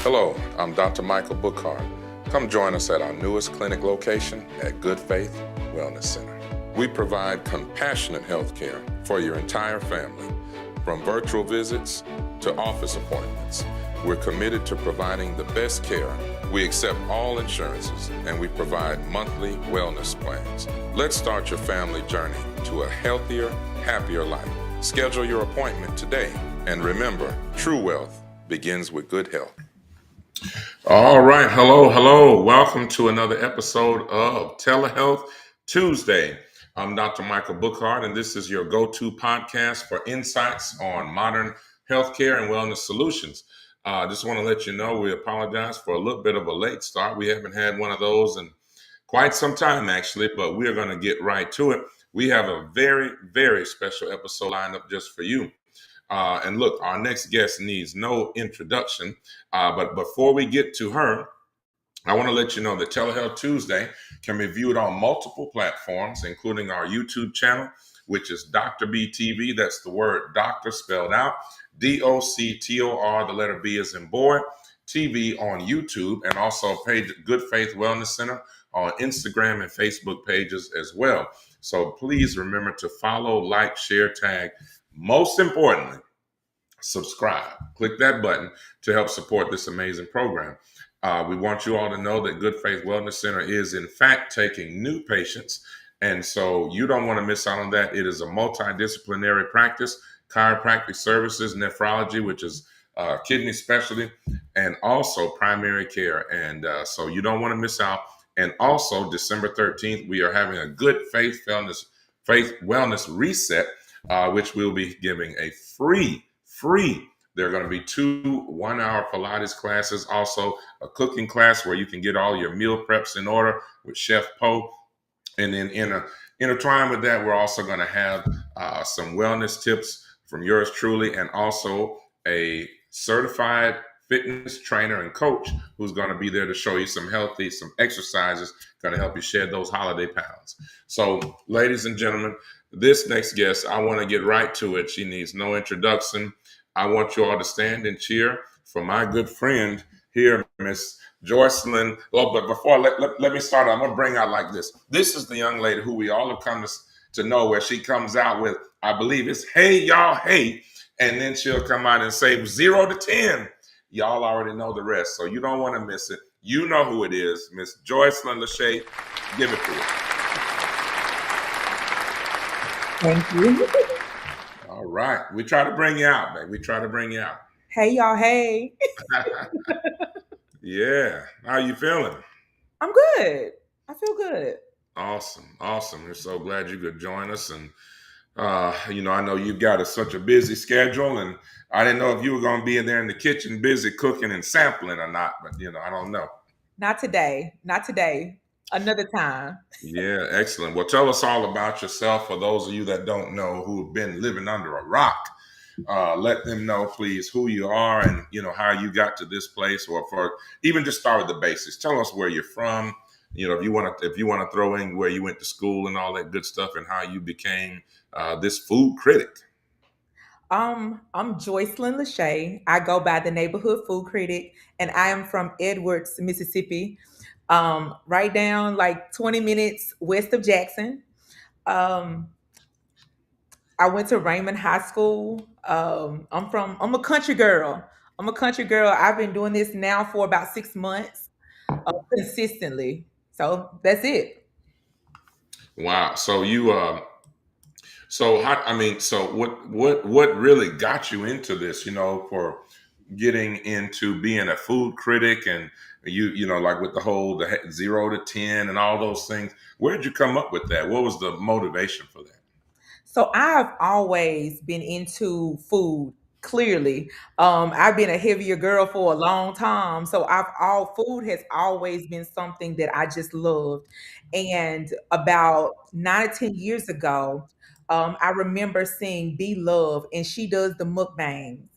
Hello, I'm Dr. Michael Bookhardt. Come join us at our newest clinic location at Good Faith Wellness Center. We provide compassionate health care for your entire family, from virtual visits to office appointments. We're committed to providing the best care. We accept all insurances and we provide monthly wellness plans. Let's start your family journey to a healthier, happier life. Schedule your appointment today. And remember, true wealth begins with good health. All right. Hello. Welcome to another episode of Telehealth Tuesday. I'm Dr. Michael Bookhardt, and this is your go-to podcast for insights on modern healthcare and wellness solutions. Just want to let you know we apologize for a little bit of a late start. We haven't had one of those in quite some time, actually, but we are going to get right to it. We have a very, very special episode lined up just for you. And look, our next guest needs no introduction. But before we get to her, I want to let you know that Telehealth Tuesday can be viewed on multiple platforms, including our YouTube channel, which is Dr. B TV. That's the word doctor spelled out. DOCTOR, the letter B is in boy, TV on YouTube, and also page Good Faith Wellness Center on Instagram and Facebook pages as well. So please remember to follow, like, share, tag. Most importantly, subscribe. Click that button to help support this amazing program. We want you all to know that Good Faith Wellness Center is, in fact, taking new patients. And so you don't want to miss out on that. It is a multidisciplinary practice, chiropractic services, nephrology, which is kidney specialty, and also primary care. And so you don't want to miss out. And also, December 13th, we are having a Good Faith Wellness Reset, which we'll be giving a free. There are going to be 2 one-hour Pilates classes, also a cooking class where you can get all your meal preps in order with Chef Poe. And then intertwined with that, we're also going to have some wellness tips from yours truly, and also a certified fitness trainer and coach who's going to be there to show you some exercises going to help you shed those holiday pounds. So, ladies and gentlemen, this next guest, I want to get right to it. She needs no introduction. I want you all to stand and cheer for my good friend here, Miss Joycelyn. Well, but before, let me start. I'm going to bring out like this. This is the young lady who we all have come to know, where she comes out with, I believe it's, hey, y'all, hey. And then she'll come out and say 0 to 10. Y'all already know the rest, so you don't want to miss it. You know who it is, Miss Joycelyn Lashae. Give it to her. Thank you. All right. We try to bring you out, babe. We try to bring you out. Hey, y'all. Hey. Yeah. How you feeling? I'm good. I feel good. Awesome. We're so glad you could join us. And, I know you've got such a busy schedule, and I didn't know if you were going to be in there in the kitchen busy cooking and sampling or not, but, I don't know. Not today. Another time. Yeah, excellent. Well, tell us all about yourself for those of you that don't know, who have been living under a rock. Let them know, please, who you are and, how you got to this place, or for even just start with the basics. Tell us where you're from. If you want to throw in where you went to school and all that good stuff, and how you became this food critic. I'm Joycelyn Lashae. I go by the neighborhood food critic, and I am from Edwards, Mississippi. Right down like 20 minutes west of Jackson. I went to Raymond High School. I'm a country girl. I've been doing this now for about 6 months, consistently. So that's it. Wow. So what really got you into this, for getting into being a food critic, and like with the 0 to 10 and all those things? Where did you come up with that? What was the motivation for that? So I've always been into food. Clearly, I've been a heavier girl for a long time, so all food has always been something that I just loved. And about 9 or 10 years ago, I remember seeing Be Love, and she does the mukbangs,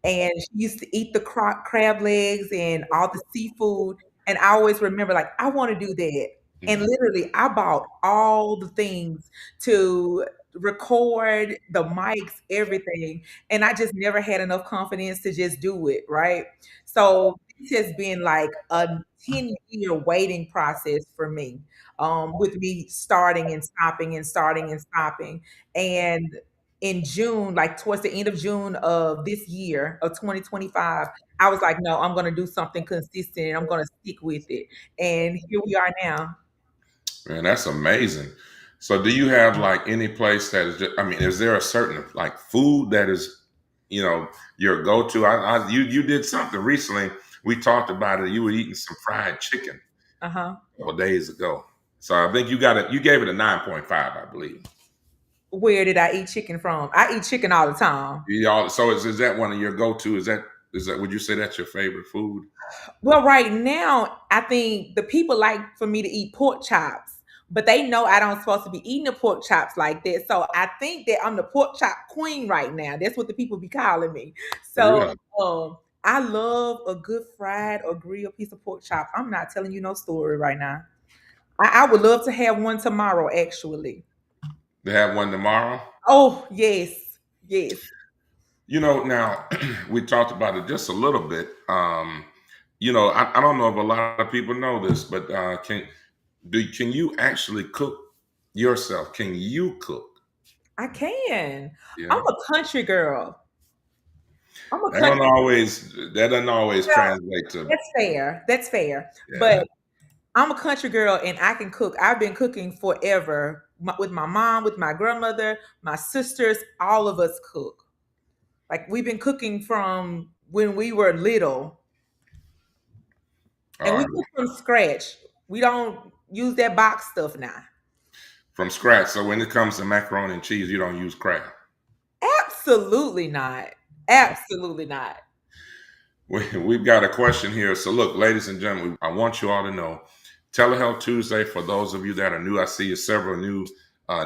and she used to eat the crab legs and all the seafood. And I always remember, like, I want to do that. And Mhm. literally, I bought all the things to record, the mics, everything. And I just never had enough confidence to just do it, right? So this has been like a 10-year waiting process for me, with me starting and stopping and starting and stopping. And in June, like towards the end of June of this year of 2025, I was like, no, I'm going to do something consistent and I'm going to stick with it. And here we are now. Man, that's amazing. So, do you have like any place that is just, I mean, is there a certain like food that is, your go-to? You did something recently. We talked about it. You were eating some fried chicken Uh huh. a couple days ago. So I think you gave it a 9.5, I believe. Where did I eat chicken from? I eat chicken all the time. So is that one of your go-to? Is that would you say that's your favorite food? Well, right now, I think the people like for me to eat pork chops, but they know I don't supposed to be eating the pork chops like that. So I think that I'm the pork chop queen right now. That's what the people be calling me. So Really? I love a good fried or grilled piece of pork chop. I'm not telling you no story right now. I would love to have one tomorrow, actually. They have one tomorrow? Oh, yes. Yes. Now we talked about it just a little bit. I don't know if a lot of people know this, but can you actually cook yourself? Can you cook? I can. I'm Yeah. a country girl. I'm a That don't country. always that doesn't always Well, translate to that's fair. That's fair. yeah. But I'm a country girl and I can cook. I've been cooking forever with my mom, with my grandmother, my sisters, all of us cook. Like we've been cooking from when we were little and All we right. cook from scratch. We don't use that box stuff now. From scratch. So when it comes to macaroni and cheese, you don't use Kraft. Absolutely not. Absolutely not. We've got a question here. So, look, ladies and gentlemen, I want you all to know Telehealth Tuesday, for those of you that are new, I see several new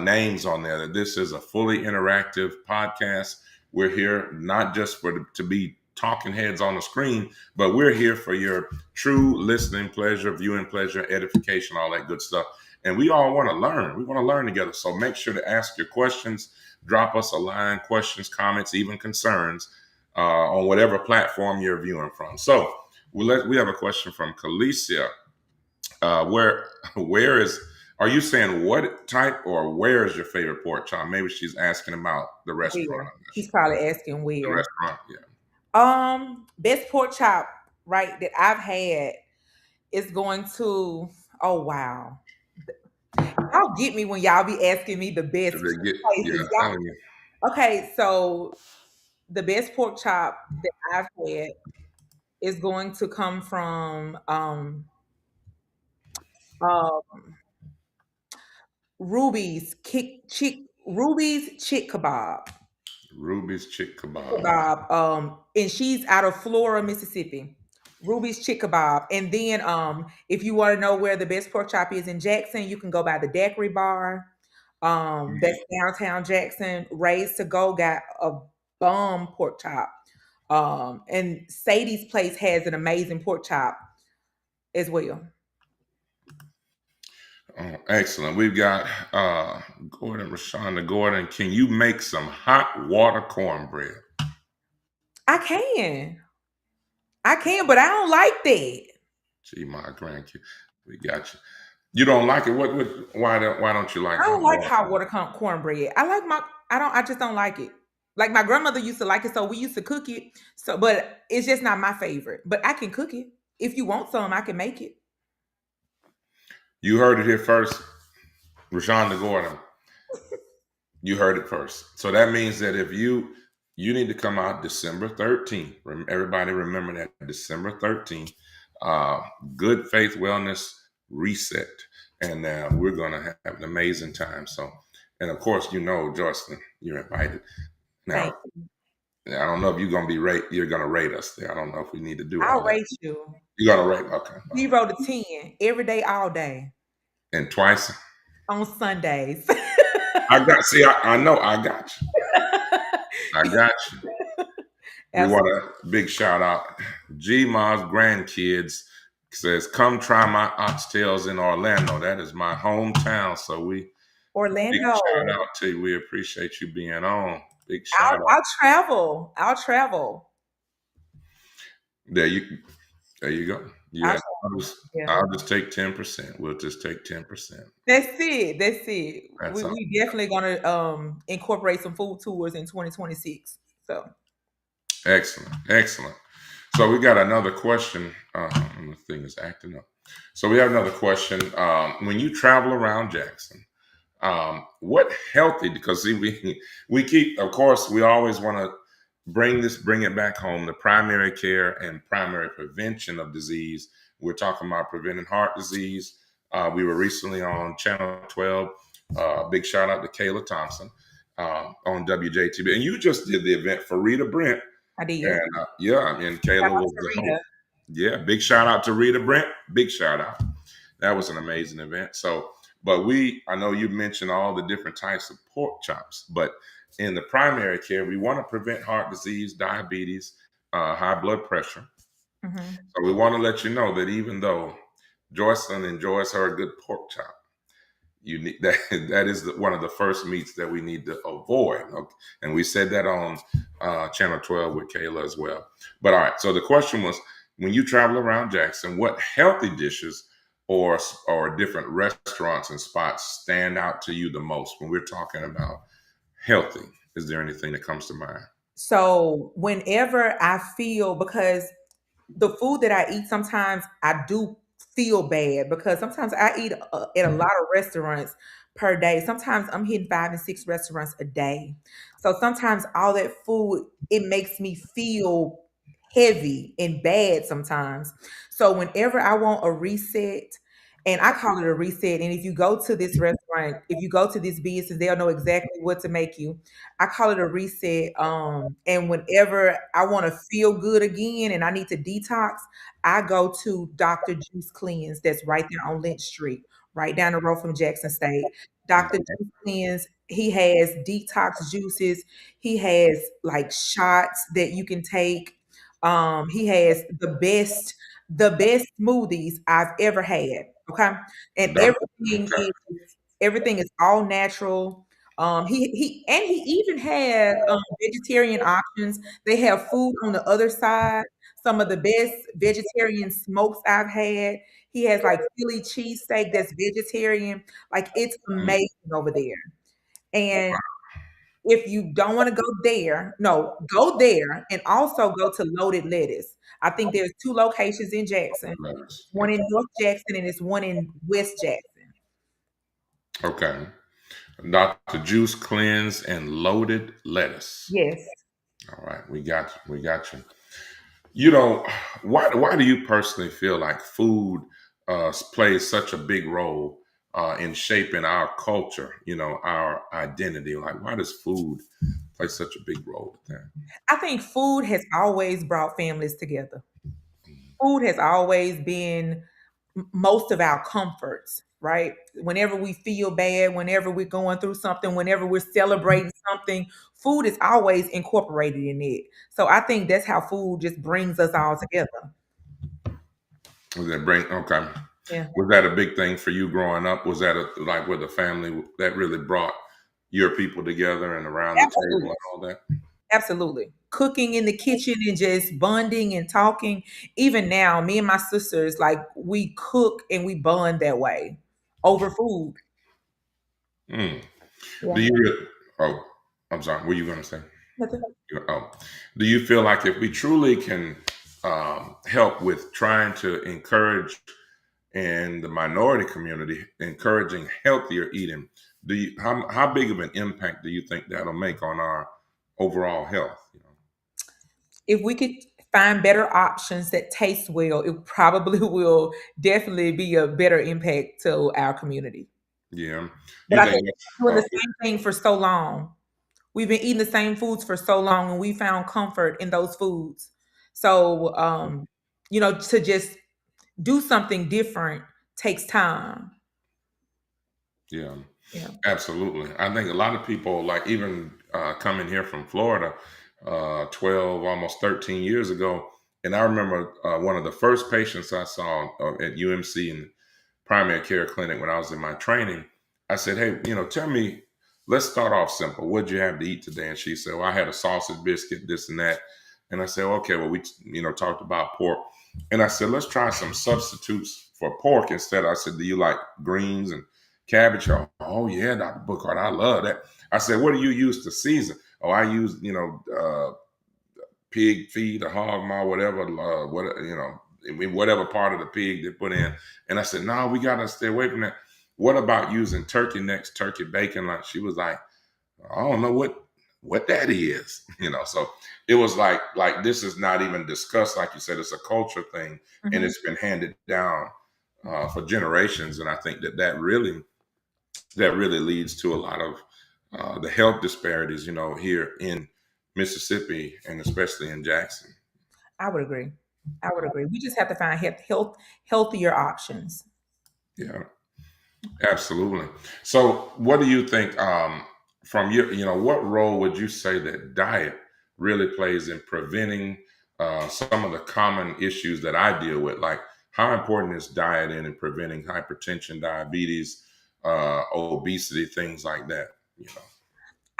names on there, that this is a fully interactive podcast. We're here not just to be talking heads on the screen, but we're here for your true listening pleasure, viewing pleasure, edification, all that good stuff. And we all want to learn. We want to learn together. So make sure to ask your questions, drop us a line, questions, comments, even concerns on whatever platform you're viewing from. So we have a question from Kalicia. Where where is are you saying what type or where is your favorite pork chop? Maybe she's asking about the restaurant. Where? She's probably asking The where. restaurant, yeah. Best pork chop, right, that I've had is going to, oh wow. Y'all get me when y'all be asking me the best Yeah, places. I'm telling you. Okay, so the best pork chop that I've had is going to come from uh, Ruby's Chick Kebab. Ruby's Chick Kebab. Kebab, and she's out of Flora, Mississippi. Ruby's Chick Kebab. And then if you want to know where the best pork chop is in Jackson, you can go by the Daiquiri Bar. That's downtown Jackson. Raised to Go got a bomb pork chop. And Sadie's Place has an amazing pork chop as well. Oh, excellent. We've got Rashonda Gordon. Can you make some hot water cornbread? I can. I can, but I don't like that. Gee, my grandkid. We got you. You don't like it? Why don't you like I don't hot like water? hot water cornbread. I just don't like it. Like my grandmother used to like it, so we used to cook it. So but it's just not my favorite. But I can cook it. If you want some, I can make it. You heard it here first. Rashonda Gordon. You heard it first. So that means that if you need to come out December 13th. Everybody remember that December 13th. Uh, Good Faith Wellness Reset. And we're gonna have an amazing time. So, and of course, Joycelyn, you're invited. Thank Now, you. I don't know if you're gonna rate us there. I don't know if we need to do all I'll that. rate you You're gonna rate, okay. All right. 0 to 10 every day, all day And twice. on Sundays. I know I got you. I got you. We Absolutely. want a big shout out. G-Ma's grandkids says, come try my oxtails in Orlando. That is my hometown. So big Orlando. shout out to you. We appreciate you being on. Big I'll, shout out. I'll travel. I'll travel. There you There you go. I Yeah, yeah. I'll just take 10%. We'll just take 10%. That's it. That's it. That's all. We definitely gonna incorporate some food tours in 2026. So Excellent. Excellent. So we got another question. The thing is acting up. So we have another question. When you travel around Jackson, what healthy, because see, we keep, of course, we always want to bring it back home, the primary care and primary prevention of disease. We're talking about preventing heart disease. We were recently on Channel 12. Big shout out to Kayla Thompson on WJTV, and you just did the event for Rita Brent, I did. and yeah, and Shout Kayla out was to the Rita. host. Yeah, big shout out to Rita Brent. Big shout out. That was an amazing event. So, but I know you mentioned all the different types of pork chops, but in the primary care, we want to prevent heart disease, diabetes, high blood pressure. Mhm. So we want to let you know that even though Joycelyn enjoys her a good pork chop, you need that. That is one of the first meats that we need to avoid. Okay? And we said that on Channel 12 with Kayla as well. But all right. So the question was, when you travel around Jackson, what healthy dishes or different restaurants and spots stand out to you the most when we're talking about healthy? Is there anything that comes to mind? So whenever I feel, because the food that I eat, sometimes I do feel bad because sometimes I eat at a lot of restaurants per day. Sometimes I'm hitting 5 and 6 restaurants a day. So sometimes all that food, it makes me feel heavy and bad sometimes. So whenever I want a reset, and I call it a reset, and if you go to this restaurant, if you go to this business, they'll know exactly what to make you. I call it a reset. And whenever I want to feel good again and I need to detox, I go to Dr. Juice Cleanse that's right there on Lynch Street, right down the road from Jackson State. Dr. Juice Cleanse, he has detox juices, he has like shots that you can take. He has the best smoothies I've ever had. Okay. And Okay. everything is all natural. He even has vegetarian options. They have food on the other side. Some of the best vegetarian smokes I've had. He has like Philly cheesesteak that's vegetarian. Like it's Mm, amazing over there. And if you don't want to go there, no, go there and also go to Loaded Lettuce. I think there's 2 locations in Jackson. lettuce. One in North Jackson and it's one in West Jackson. Okay. Dr. Juice Cleanse and Loaded Lettuce. Yes. All right, we got you. We got you. You know, why do you personally feel like food plays such a big role in shaping our culture? You know, our identity. Like, why does food play such a big role with that? I think food has always brought families together. Food has always been most of our comforts, right? Whenever we feel bad, whenever we're going through something, whenever we're celebrating something, food is always incorporated in it. So I think that's how food just brings us all together. Was that bring? Okay. Yeah, Was that a big thing for you growing up? Was that like with the family that really brought your people together and around the table absolutely. and all that? Absolutely. Cooking in the kitchen and just bonding and talking. Even now, me and my sisters, like we cook and we bond that way over food. Mm. Do Yeah. you? Oh, I'm sorry. What were you going to say? Nothing. Oh, do you feel like if we truly can help with trying to encourage in the minority community, encouraging healthier eating, how big of an impact do you think that'll make on our overall health? You know? If we could find better options that taste well, it probably will definitely be a better impact to our community. Yeah, But you I think? think doing the same thing for so long. We've been eating the same foods for so long and we found comfort in those foods. So to just do something different takes time. Yeah, Yeah. absolutely. I think a lot of people, like even coming here from Florida, 12, almost 13 years ago, and I remember one of the first patients I saw at UMC in primary care clinic when I was in my training. I said, "Hey, tell me, let's start off simple. What'd you have to eat today?" And she said, "Well, I had a sausage biscuit, this and that." And I said, "Okay, well, we talked about pork." And I said, let's try some substitutes for pork instead. I said, do you like greens and cabbage? Oh yeah, Dr. Bookhardt, I love that. I said, what do you use to season? Oh, I use, pig feet, a hog maw, whatever, I mean, whatever part of the pig they put in. And I said, no, we got to stay away from that. What about using turkey necks, turkey bacon? Like she was like, I don't know what that is, So it was like this is not even discussed. Like you said, it's a culture thing, and Mhm. it's been handed down for generations. And I think that really leads to a lot of the health disparities, here in Mississippi and especially in Jackson. I would agree. I would agree. We just have to find healthier options. Yeah, absolutely. So, what do you think from what role would you say that diet really plays in preventing some of the common issues that I deal with? Like, how important is diet in preventing hypertension, diabetes, obesity, things like that? You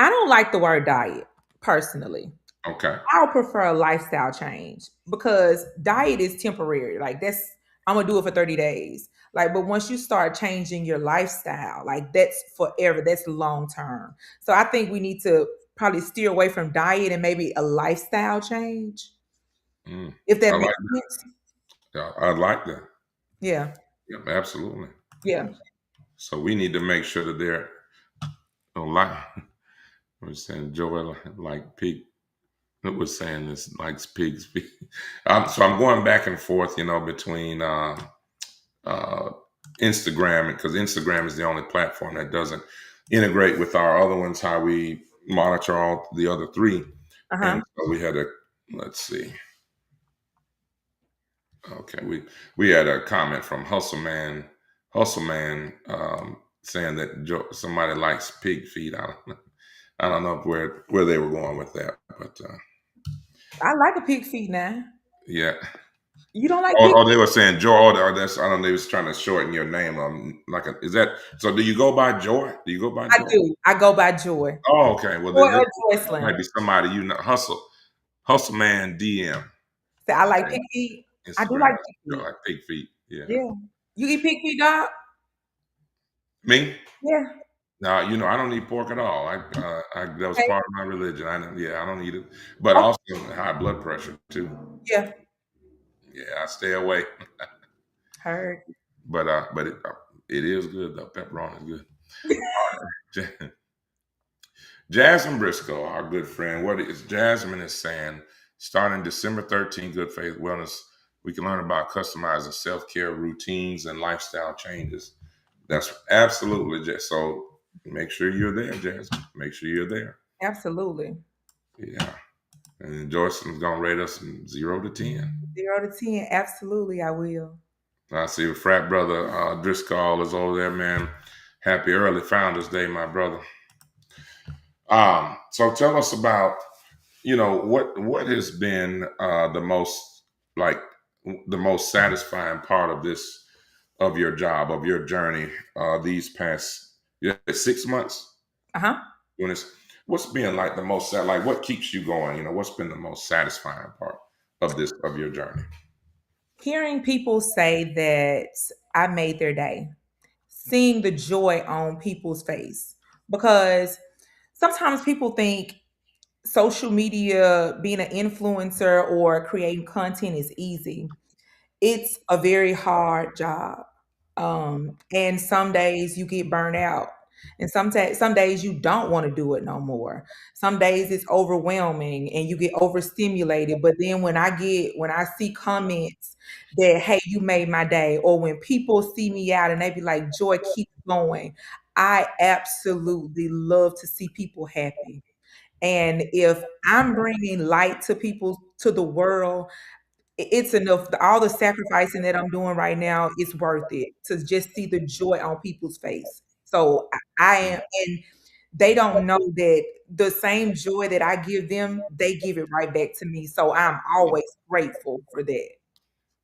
I don't like the word diet personally. Okay. I'll prefer a lifestyle change because diet is temporary. Like I'm gonna do it for 30 days. Like, but once you start changing your lifestyle, like that's forever, that's long term. So I think we need to probably steer away from diet and maybe a lifestyle change, Mm, if I that like makes sense. that. I like that. Yeah. Yeah, absolutely. Yeah. So we need to make sure that they're like we're saying Joel like pig was saying this likes pigs. So I'm going back and forth, between uh, Instagram, because Instagram is the only platform that doesn't integrate with our other ones. How we monitor all the other three, and Uh-huh. so we had a let's see. Okay, we had a comment from Hustleman, saying that somebody likes pig feet. I don't know where they were going with that, but I like a pig feet now. yeah. You don't like pig Oh, they feet? were saying Joy. Or that's I don't know. They was trying to shorten your name. Is that so? Do you go by Joy? Do you go by I Joy? do. I go by Joy. Oh, okay. Well, Joy then or this Joycelyn. might be somebody Hustle Man DM Say I like on pig feet. I do Instagram. like pig feet. Like pig feet. Yeah. Yeah. You eat pig feet, dog? Me? Yeah. No, I don't eat pork at all. That was Okay. part of my religion. I don't eat it, but Okay. also high blood pressure too. Yeah. Yeah, I stay away. Heard. But it is good though. Pepperoni is good. Jasmine Briscoe, our good friend, what is Jasmine is saying, starting December 13th, Good Faith Wellness, we can learn about customizing self-care routines and lifestyle changes. That's absolutely just so make sure you're there, Jasmine. Make sure you're there. Absolutely. Yeah. And Joyce's gonna rate us from 0 to 10. 0 to 10. Absolutely, I will. I see your frat brother Driscoll is over there, man. Happy early Founders Day, my brother. So tell us about what has been like the most satisfying part of your job, of your journey, these past 6 months Uh-huh. doing this. What's been like the most like what keeps you going? What's been the most satisfying part of your journey? Hearing people say that I made their day, seeing the joy on people's face. Because sometimes people think social media, being an influencer or creating content is easy. It's a very hard job. And some days you get burnt out. And some days you don't want to do it no more. Some days it's overwhelming and you get overstimulated. But then when I see comments that, hey, you made my day, or when people see me out and they be like, Joy, keep going. I absolutely love to see people happy. And if I'm bringing light to people, to the world, it's enough. All the sacrificing that I'm doing right now is worth it to just see the joy on people's face. So I am, and they don't know that the same joy that I give them, they give it right back to me. So I'm always grateful for that.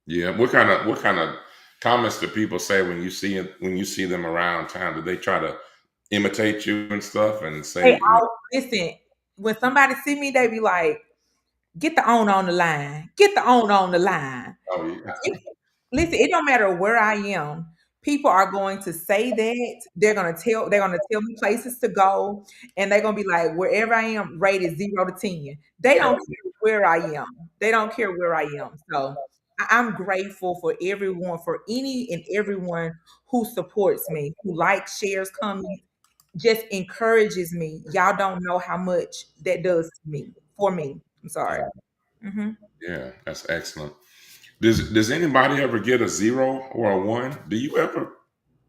Yeah. What kind of comments do people say when you see them around town? Do they try to imitate you and stuff and Hey, say, I'll listen. When somebody see me, they be like, Get the on the line. Get the on the line. Oh yeah. Listen, it don't matter where I am. People are going to say that. They're gonna tell me places to go, and they're gonna be like, wherever I am, rated 0 to 10. They don't Oh, care where I am. They don't care where I am. So I'm grateful for everyone, for any and everyone who supports me, who likes, shares, comments, just encourages me. Y'all don't know how much that does to me, for me. I'm sorry. yeah. Hmm. Yeah, that's excellent. Does anybody ever get a 0 or a 1? Do you ever?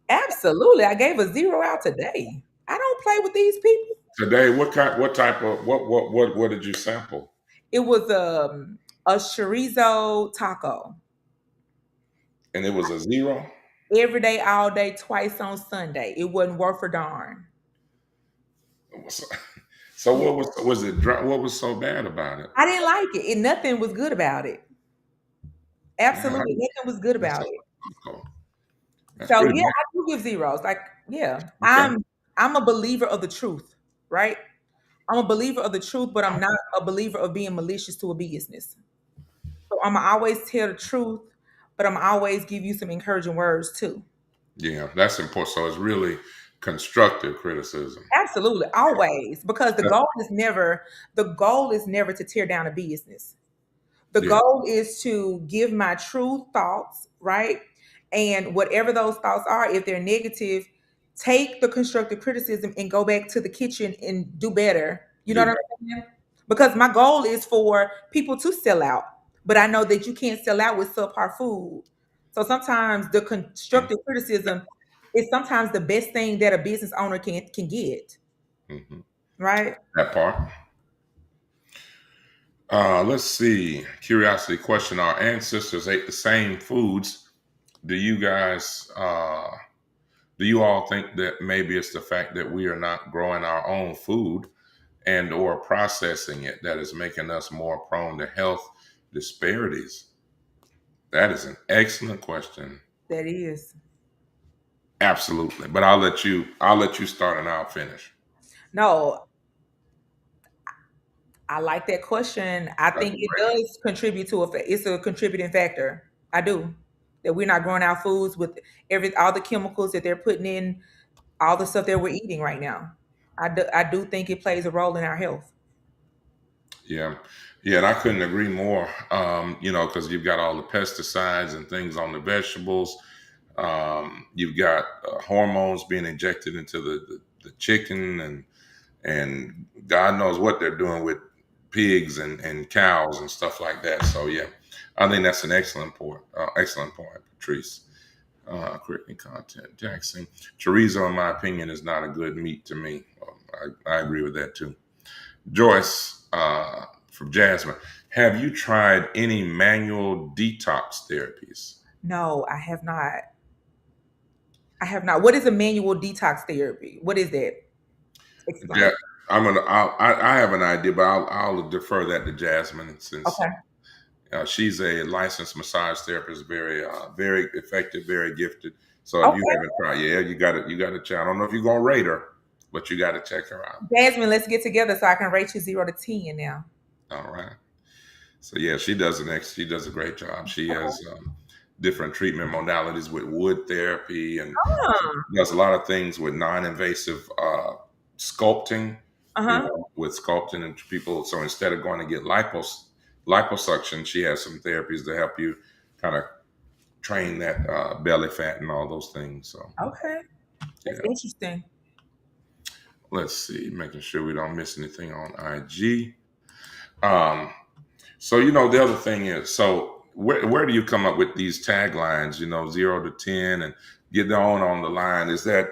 Absolutely. I gave a 0 out today. I don't play with these people. Today, what type of what did you sample? It was a chorizo taco. And it was a 0? Every day, all day, twice on Sunday. It wasn't worth a darn. So, so Yeah. what was it what was so bad about it? I didn't like it. Nothing was good about it. Man, Absolutely nothing was good that's about so it. cool. That's So pretty yeah, bad. I do give zeros. Like, yeah. Okay. I'm a believer of the truth, right? I'm a believer of the truth, but I'm not a believer of being malicious to a business. So I'm going to always tell the truth, but I'm going to always give you some encouraging words too. Yeah, that's important. So it's really constructive criticism. Absolutely, always, because That's, the goal is never to tear down a business. The yeah, goal is to give my true thoughts, right? And whatever those thoughts are, if they're negative, take the constructive criticism and go back to the kitchen and do better. You know do what I'm saying? Because my goal is for people to sell out, but I know that you can't sell out with subpar food. So sometimes the better. constructive criticism is sometimes the best thing that a business owner can get, Hmm. right? That part. Let's see. Curiosity question: our ancestors ate the same foods. Do you guys? Do you all think that maybe it's the fact that we are not growing our own food and or processing it that is making us more prone to health disparities? That is an excellent question. That is. Absolutely. But I'll let you start and I'll finish. No, I like that question. I That's think it great. does contribute to it's a contributing factor. I do. That we're not growing our foods with all the chemicals that they're putting in, all the stuff that we're eating right now. I do think it plays a role in our health. Yeah. Yeah, and I couldn't agree more. Because you've got all the pesticides and things on the vegetables. You've got hormones being injected into the chicken and God knows what they're doing with pigs and cows and stuff like that. So yeah, I think that's an excellent point, Patrice. Creating content, Jackson. Chorizo, in my opinion, is not a good meat to me. I agree with that too. Joyce from Jasmine, have you tried any manual detox therapies? No, I have not. I have not. What is a manual detox therapy? What is that? Yeah, Explain. I have an idea, but I'll defer that to Jasmine since Okay. she's a licensed massage therapist, very effective, very gifted. So if you Okay. haven't tried, yeah, you got to check. I don't know if you're gonna rate her, but you got to check her out. Jasmine, let's get together so I can rate you 0 to 10 now. All right. So yeah, she does a great job. She has different treatment modalities with wood therapy and Uh does a lot of things with non-invasive sculpting. huh. With sculpting and people. So instead of going to get liposuction, she has some therapies to help you kind of train that belly fat and all those things. So Okay. That's yeah, interesting. let's see, making sure we don't miss anything on IG. Um, so the other thing is, so where do you come up with these taglines? 0 to 10 and get on the line. Is that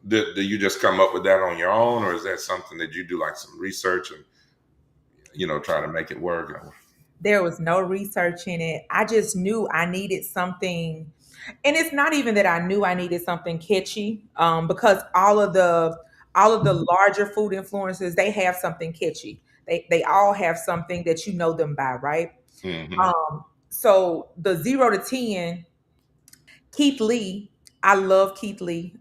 do you just come up with that on your own, or is that something that you do like some research and try to make it work? There was no research in it. I just knew I needed something, and it's not even that I knew I needed something catchy, because all of the larger food influencers, they have something catchy. They all have something that you know them by, right? Hmm. So the 0 to 10, Keith Lee, I love Keith Lee.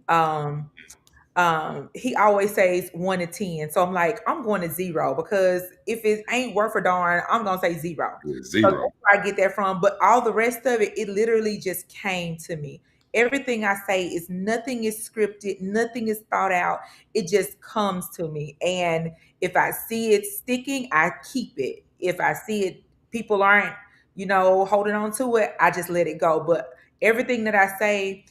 he always says 1 to 10. So I'm like, I'm going to zero because if it ain't worth a darn, I'm gonna say zero. So Zero. that's where I get that from. But all the rest of it, it literally just came to me. Everything I say is nothing is scripted, nothing is thought out. It just comes to me. And if I see it sticking, I keep it. If I see it, people aren't, holding on to it, I just let it go. But everything that I say,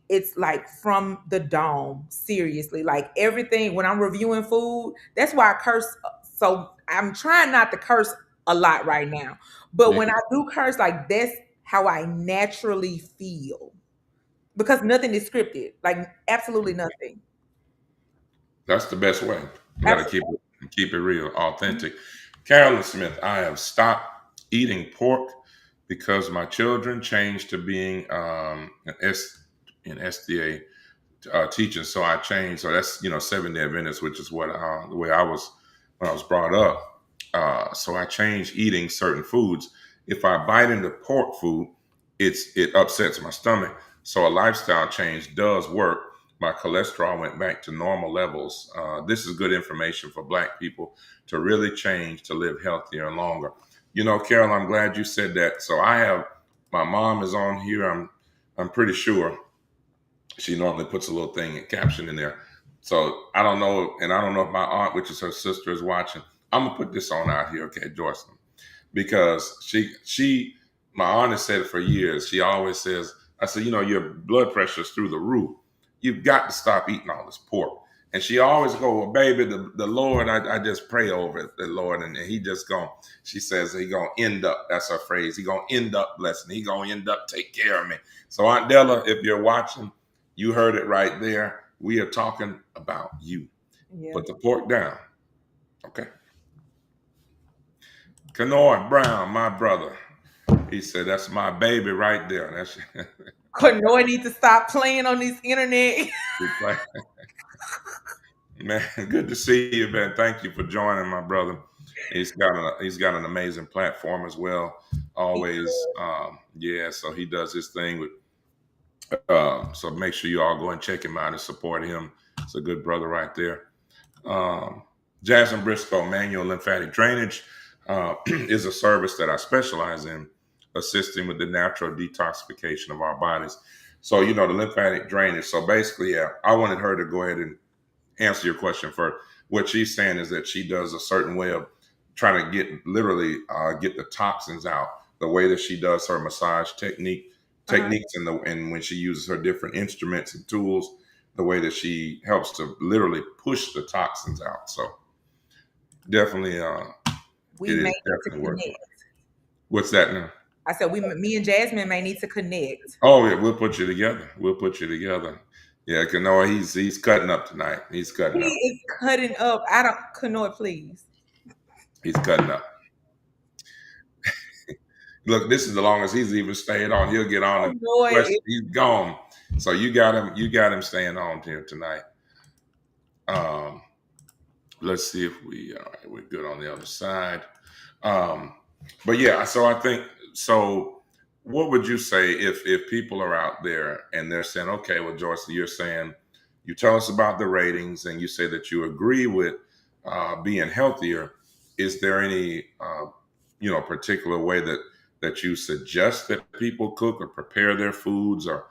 it's like from the dome, seriously. Like everything when I'm reviewing food, that's why I curse. So I'm trying not to curse a lot right now. But Yeah, when I do curse, like that's how I naturally feel. Because nothing is scripted. Like absolutely nothing. that's the best way. You got to Absolutely. keep it real, authentic. Carolyn Smith, I have stopped eating pork because my children changed to being an SDA teaching. So I changed. So that's 7-day Adventist, which is what the way I was when I was brought up. So I changed eating certain foods. If I bite into pork food, it upsets my stomach. So a lifestyle change does work. My cholesterol went back to normal levels. This is good information for Black people to really change to live healthier and longer. Carol, I'm glad you said that. So I have my mom is on here. I'm pretty sure she normally puts a little thing, a caption in there. So I don't know, and I don't know if my aunt, which is her sister, is watching. I'm gonna put this on out here, okay, Joycelyn, because my aunt has said it for years. She always says, I said, your blood pressure is through the roof. You've got to stop eating all this pork. And she always go, well, baby, the Lord, I just pray over it, the Lord, and he just going, she says he gonna end up, that's her phrase, he gonna end up blessing, he gonna end up take care of me. So Aunt Della, if you're watching, you heard it right there. We are talking about you. Yeah. Put the pork down. Okay. Kenoy Brown, my brother. He said, that's my baby right there. That's Kanoy need to stop playing on this internet. man, good to see you, man. Thank you for joining, my brother. He's got an amazing platform as well. Always, yeah. So he does his thing with. So make sure you all go and check him out and support him. It's a good brother right there. Um, Jasmine Briscoe manual lymphatic drainage is a service that I specialize in, assisting with the natural detoxification of our bodies. So, the lymphatic drainage. So basically, yeah, I wanted her to go ahead and answer your question first. What she's saying is that she does a certain way of trying to get the toxins out. The way that she does her massage Uh-huh. techniques, and when she uses her different instruments and tools, the way that she helps to literally push the toxins out. So definitely, We it may is need to definitely worth it. connect. What's that now? I said me and Jasmine may need to connect. Oh yeah, we'll put you together. We'll put you together. Yeah, Kanoa, he's cutting up tonight. He's He cutting up. is cutting up. I don't Kanoy, please. He's cutting up. Look, this is the longest he's even stayed on. He'll get on and Kanoy question. He's gone. So you got him. You got him staying on here tonight. Um, let's see if all right, we're good on the other side. Um, but yeah, so I think so. What would you say if people are out there and they're saying, okay, well, Joyce, you're saying you tell us about the ratings and you say that you agree with being healthier. Is there any particular way that you suggest that people cook or prepare their foods, or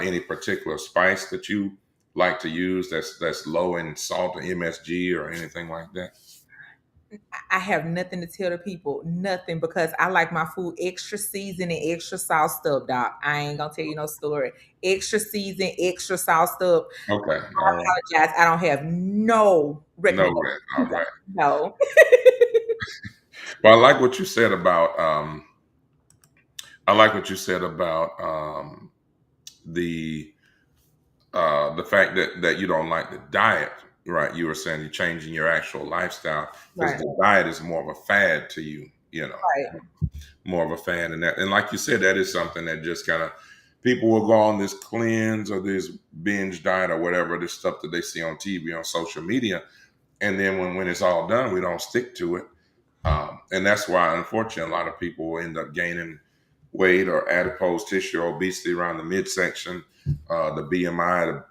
any particular spice that you like to use that's low in salt or MSG or anything like that? I have nothing to tell the people, nothing, because I like my food extra seasoned and extra sauced up, doc. I ain't gonna tell you no story. Extra seasoned, extra sauced up. Okay, all right. I apologize. I don't have no No, recommendation. right, all right. No. Well, I like what you said about the the fact that you don't like the diet, right? You were saying you're changing your actual lifestyle because Right, the diet is more of a fad to you, right, more of a fad, and like you said, that is something that just kind of people will go on this cleanse or this binge diet or whatever, this stuff that they see on TV, on social media, and then when it's all done, we don't stick to it. And that's why, unfortunately, a lot of people will end up gaining weight or adipose tissue or obesity around the midsection, the BMI,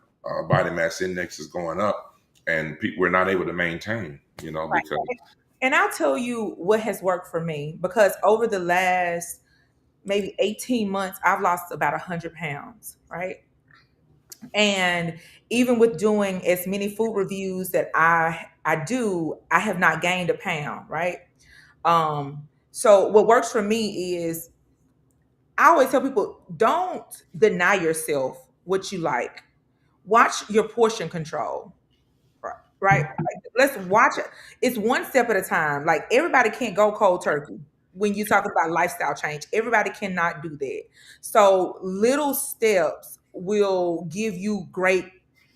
body mass index is going up, and we're not able to maintain. Because Right. And I'll tell you what has worked for me because over the last maybe 18 months, I've lost about 100 pounds, right? And even with doing as many food reviews that I do, I have not gained a pound, right? So what works for me is I always tell people don't deny yourself what you like. Watch your portion control. Right? Like, let's watch it. It's one step at a time. Like everybody can't go cold turkey when you talk about lifestyle change. Everybody cannot do that. So little steps will give you great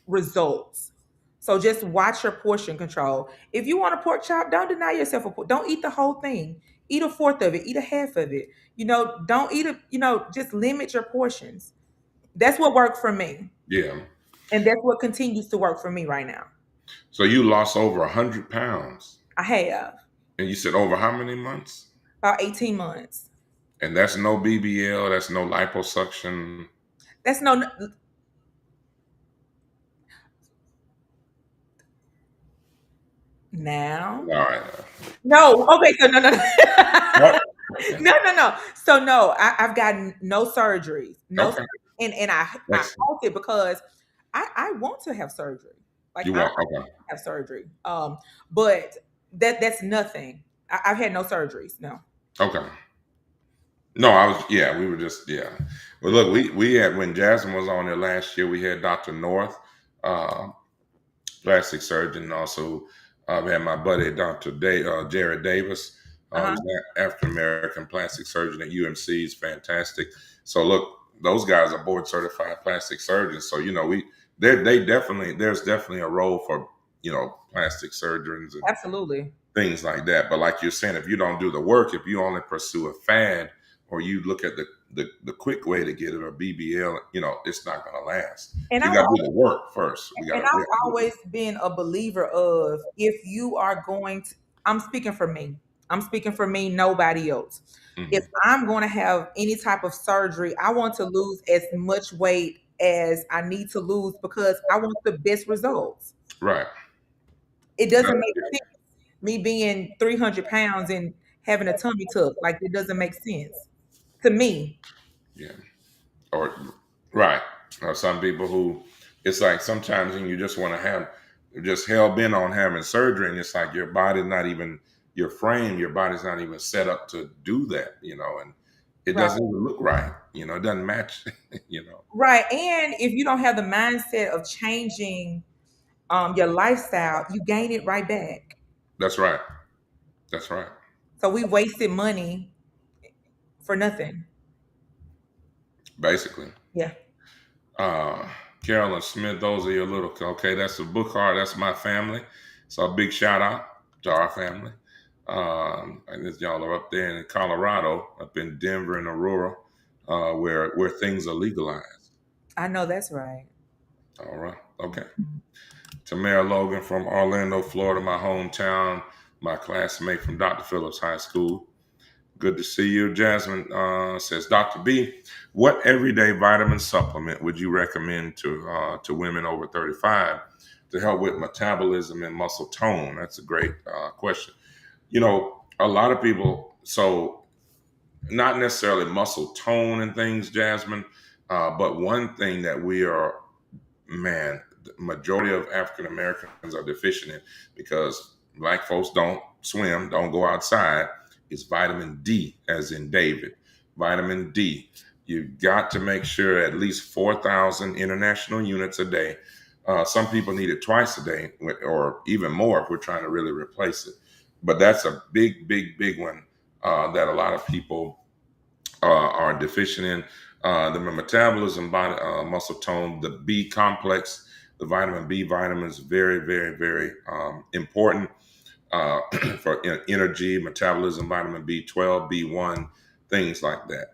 results. So just watch your portion control. If you want a pork chop, don't deny yourself a pork. Don't eat the whole thing. Eat a fourth of it. Eat a half of it. Don't eat it. Just limit your portions. That's what worked for me, yeah. and that's what continues to work for me right now. So you lost over 100 pounds, I have and you said over how many months? about 18 months. And that's no BBL, that's no liposuction. That's no now. All right. No, okay, so no, no, no, What? Okay. no, no, no. So no, I've gotten no surgeries, no, Okay. and I Excellent. halt it because I want to have surgery. Like You I want want okay. to have surgery. But that's nothing. I've had no surgeries. No. Okay. No, yeah, we were just, yeah. Well, look, we had, when Jasmine was on there last year, we had Dr. North, uh, plastic surgeon. Also, we had my buddy, Jared Davis, Uh huh. who's an African American plastic surgeon at UMC. He's fantastic. So, look, those guys are board certified plastic surgeons. So, there's definitely a role for, plastic surgeons and Absolutely. things like that. But like you're saying, if you don't do the work, if you only pursue a fad, or you look at the quick way to get it, or BBL, it's not going to last. And We I've got to do the work first. We got And to. I've always been a believer of if you are going to, I'm speaking for me. I'm speaking for me, nobody else. If Mhm. I'm going to have any type of surgery, I want to lose as much weight as I need to lose because I want the best results. Right. It doesn't That- make sense me being 300 pounds and having a tummy tuck. Like it doesn't make sense to me. yeah. Or right. Or some people who, it's like sometimes when you just want to have, you're just hell bent on having surgery, and it's like your body's not even, your body's not even set up to do that, and it Right. doesn't even look right. It doesn't match. Right. And if you don't have the mindset of changing your lifestyle, you gain it right back. That's right. That's right. So we wasted money for nothing. Basically. Yeah. uh Carolyn Smith, those are your little, okay, that's the Bookhardt, that's my family. So a big shout out to our family. And this, y'all are up there in Colorado, up in Denver and Aurora, where things are legalized. I know that's right. All right. Okay. Tamara Logan from Orlando, Florida, my hometown, my classmate from Dr. Phillips High School. Good to see you. Jasmine says, Dr. B, what everyday vitamin supplement would you recommend to women over 35 to help with metabolism and muscle tone? That's a great question. A lot of people, so not necessarily muscle tone and things, Jasmine, but one thing that we are, man, the majority of African Americans are deficient in, because black folks don't swim, don't go outside, is vitamin D, as in David. Vitamin D. You've got to make sure at least 4,000 international units a day. Some people need it twice a day, or even more if we're trying to really replace it. But that's a big, big, big one that a lot of people are deficient in. The metabolism, body, muscle tone, the B complex, the vitamin B vitamin is very, very, very important uh, for energy, metabolism, vitamin B12, B1, things like that.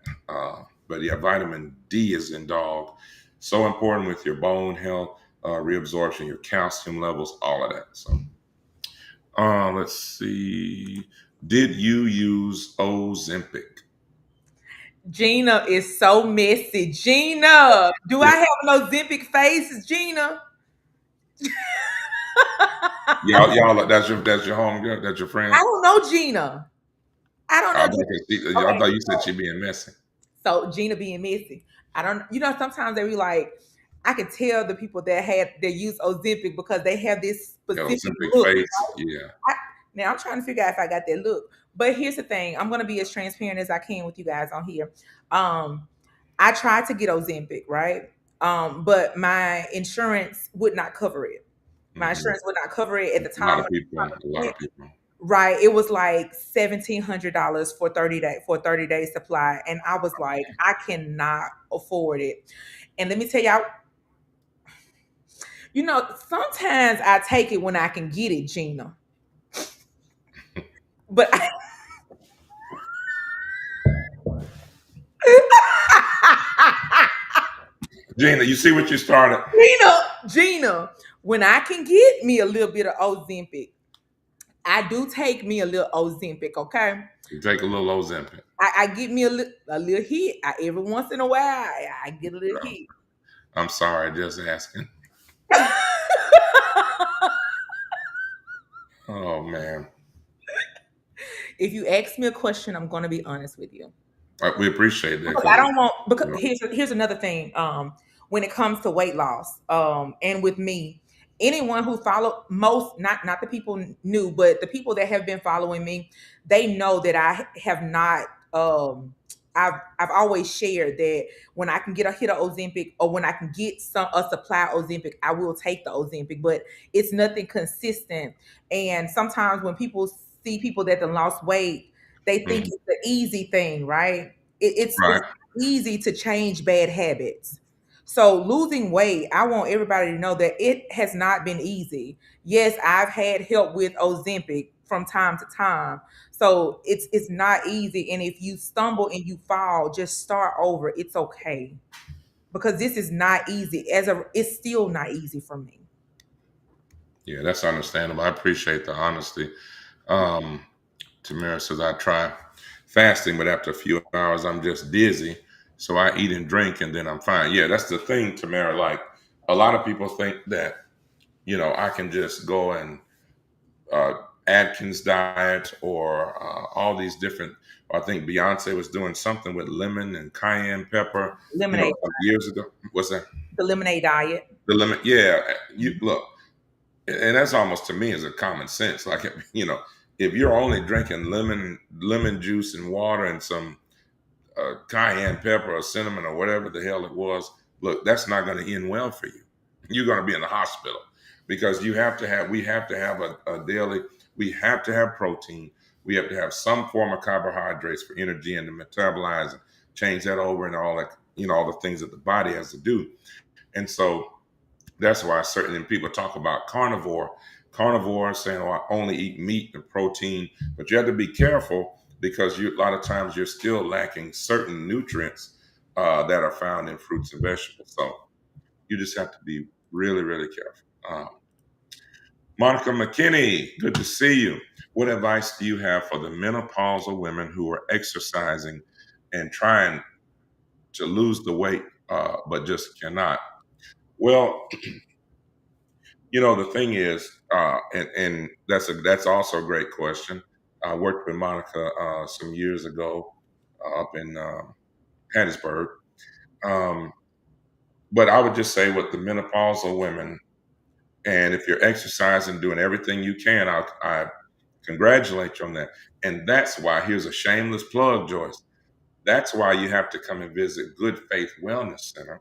But yeah, vitamin D is in dog. So important with your bone health, reabsorption, your calcium levels, all of that. So let's see. Did you use Ozempic? Gina is so messy. Gina, do I have an Ozempic face, Gina? Y'all, that's your home girl, that's your I friend. don't know Gina. I don't know Gina. I Okay, thought you said she being messy. so Gina being messy. I don't. Sometimes they be like, I can tell the people that use Ozempic because they have this You know, specific some big look. face. Yeah. I, Now I'm trying to figure out if I got that look. But here's the thing: I'm gonna be as transparent as I can with you guys on here. Um, I tried to get Ozempic, right? But my insurance would not cover it. My Hmm. insurance would not cover it at the A lot time. of people. A lot of people. Right. It was like $1,700 for 30 supply. And I was like, I cannot afford it. And let me tell y'all, sometimes I take it when I can get it, Gina. But Gina, you see what you started? Gina, when I can get me a little bit of Ozempic, I do take me a little Ozempic, okay? You take a little Ozempic. I get me a little hit. Every once in a while, I get a little Girl, hit. I'm sorry, just asking. Oh man, If you ask me a question, I'm going to be honest with you. we appreciate that Because I because don't want because here's another thing. When it comes to weight loss, and with me, anyone who follow most not the people new, but the people that have been following me, they know that I have not. I've always shared that when I can get a hit of Ozempic or when I can get a supply of Ozempic, I will take the Ozempic, but it's nothing consistent. And sometimes when people see people that done lost weight, they think Mhm. it's the easy thing, right? It's Right. easy to change bad habits. So losing weight, I want everybody to know that it has not been easy. Yes, I've had help with Ozempic from time to time. So it's not easy. And if you stumble and you fall, just start over. It's okay. Because this is not easy. It's still not easy for me. Yeah, that's understandable. I appreciate the honesty. Um, Tamara says I try fasting, but after a few hours, I'm just dizzy. So I eat and drink, and then I'm fine. Yeah, that's the thing, Tamara. Like a lot of people think that I can just go and uh, Atkins diet or all these different. I think Beyonce was doing something with lemon and cayenne pepper, Lemonade, some years ago. What's that? the lemonade diet. The lemon. Yeah, you look, and that's almost to me is a common sense. Like if you're only drinking lemon juice and water and some cayenne pepper or cinnamon or whatever the hell it was, look, that's not going to end well for you. You're going to be in the hospital because we have to have a daily, we have to have protein. We have to have some form of carbohydrates for energy and to metabolize and change that over and all that, all the things that the body has to do. And so that's why certain people talk about carnivore saying, oh, I only eat meat and protein, but you have to be careful because a lot of times you're still lacking certain nutrients that are found in fruits and vegetables. So you just have to be really, really careful. Monica McKinney, good to see you. What advice do you have for the menopausal women who are exercising and trying to lose the weight, but just cannot? Well, the thing is, and that's also a great question. I worked with Monica some years ago up in Hattiesburg. Um, but I would just say with the menopausal women, and if you're exercising, doing everything you can, I congratulate you on that. And that's why, here's a shameless plug, Joyce. That's why you have to come and visit Good Faith Wellness Center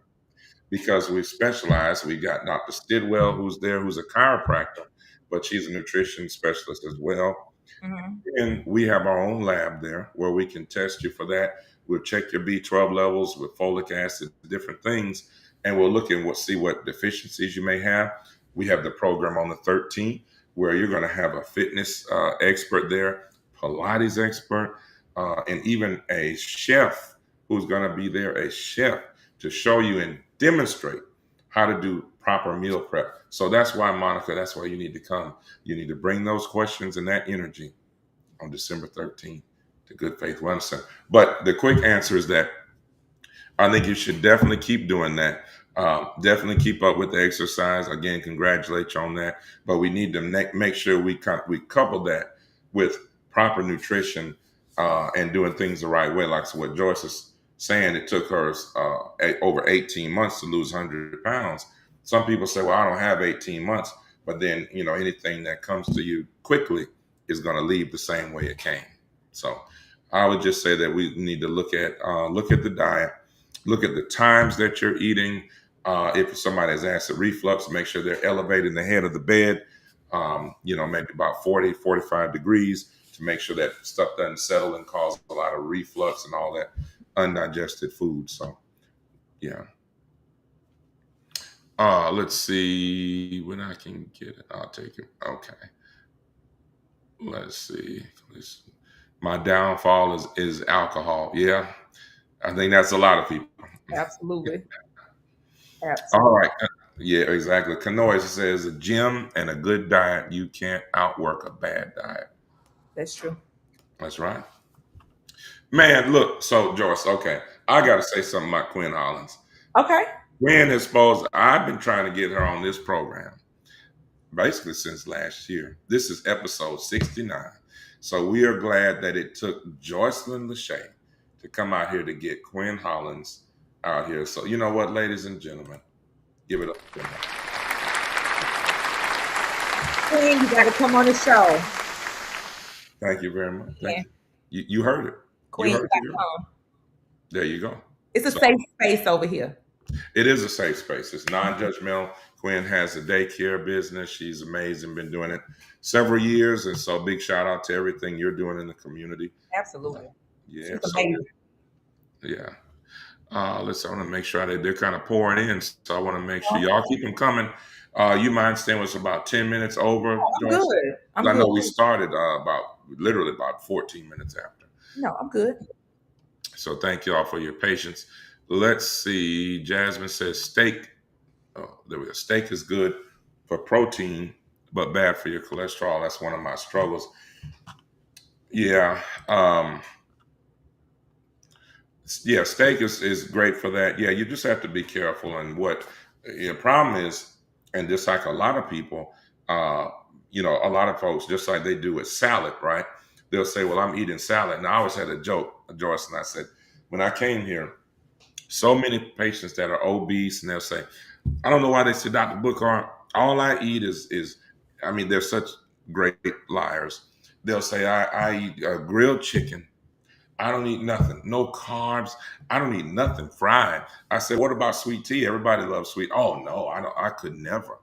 because we specialize. We got Dr. Stidwell, who's there, who's a chiropractor, but she's a nutrition specialist as well. Mhm. And we have our own lab there where we can test you for that. We'll check your B12 levels with folic acid, different things, and we'll look and we'll see what deficiencies you may have. We have the program on the 13th where you're going to have a fitness expert there, Pilates expert, and even a chef who's going to be there, a chef to show you and demonstrate how to do proper meal prep. So that's why, Monica, that's why you need to come. You need to bring those questions and that energy on December 13th The Good Faith Wellness Center. But the quick answer is that I think you should definitely keep doing that. Definitely keep up with the exercise. Again, congratulate you on that. But we need to make sure we couple that with proper nutrition and doing things the right way. Like so what Joyce is saying, it took her over 18 months to lose 100 pounds. Some people say, well, I don't have 18 months. But then, anything that comes to you quickly is going to leave the same way it came. So I would just say that we need to look at the diet. Look at the times that you're eating. If somebody has acid reflux, make sure they're elevating the head of the bed, maybe about 40, 45 degrees to make sure that stuff doesn't settle and cause a lot of reflux and all that undigested food. So, yeah. Let's see when I can get it. I'll take it. Okay. Let's see. My downfall is alcohol. Yeah. I think that's a lot of people. Absolutely. All Absolutely. right. Yeah, exactly. Kanois says a gym and a good diet, you can't outwork a bad diet. That's true. That's right. Man, look, so Joyce, okay. I gotta say something about Quinn Hollins. Okay. Quinn I've been trying to get her on this program basically since last year. This is episode 69. So we are glad that it took Joycelyn Lashae to come out here to get Quinn Hollins out here. So you know what, ladies and gentlemen, give it up. Queen, you got to come on the show. Thank you very much. Yeah. Thank you. You heard it. Queen, You you heard got it. to come. There you go. It's a So safe space over here. it is a safe space. It's non-judgmental. Quinn has a daycare business. She's amazing. Been doing it several years, and so big shout out to everything you're doing in the community. Absolutely. Yeah. She's So amazing. yeah. I want to make sure that they're kind of pouring in. So I want to make sure y'all keep them coming. You mind staying with us about 10 minutes over, I'm Joyce? good. I'm I good. know we started literally about 14 minutes after. No, I'm good. So thank you all for your patience. Let's see. Jasmine says steak. Oh, there we go. Steak is good for protein, but bad for your cholesterol. That's one of my struggles. Yeah. Yeah, steak is great for that. Yeah, you just have to be careful. And what your problem is, and just like a lot of people, a lot of folks, just like they do with salad, right? They'll say, well, I'm eating salad. And I always had a joke, Joyce, and I said, when I came here, so many patients that are obese, and they'll say, I don't know why they say, Dr. Bookhardt, all I eat I mean, they're such great liars. They'll say, I eat grilled chicken. I don't eat nothing, no carbs. I don't eat nothing fried. I said, what about sweet tea? Everybody loves sweet. Oh no, I don't. I could never.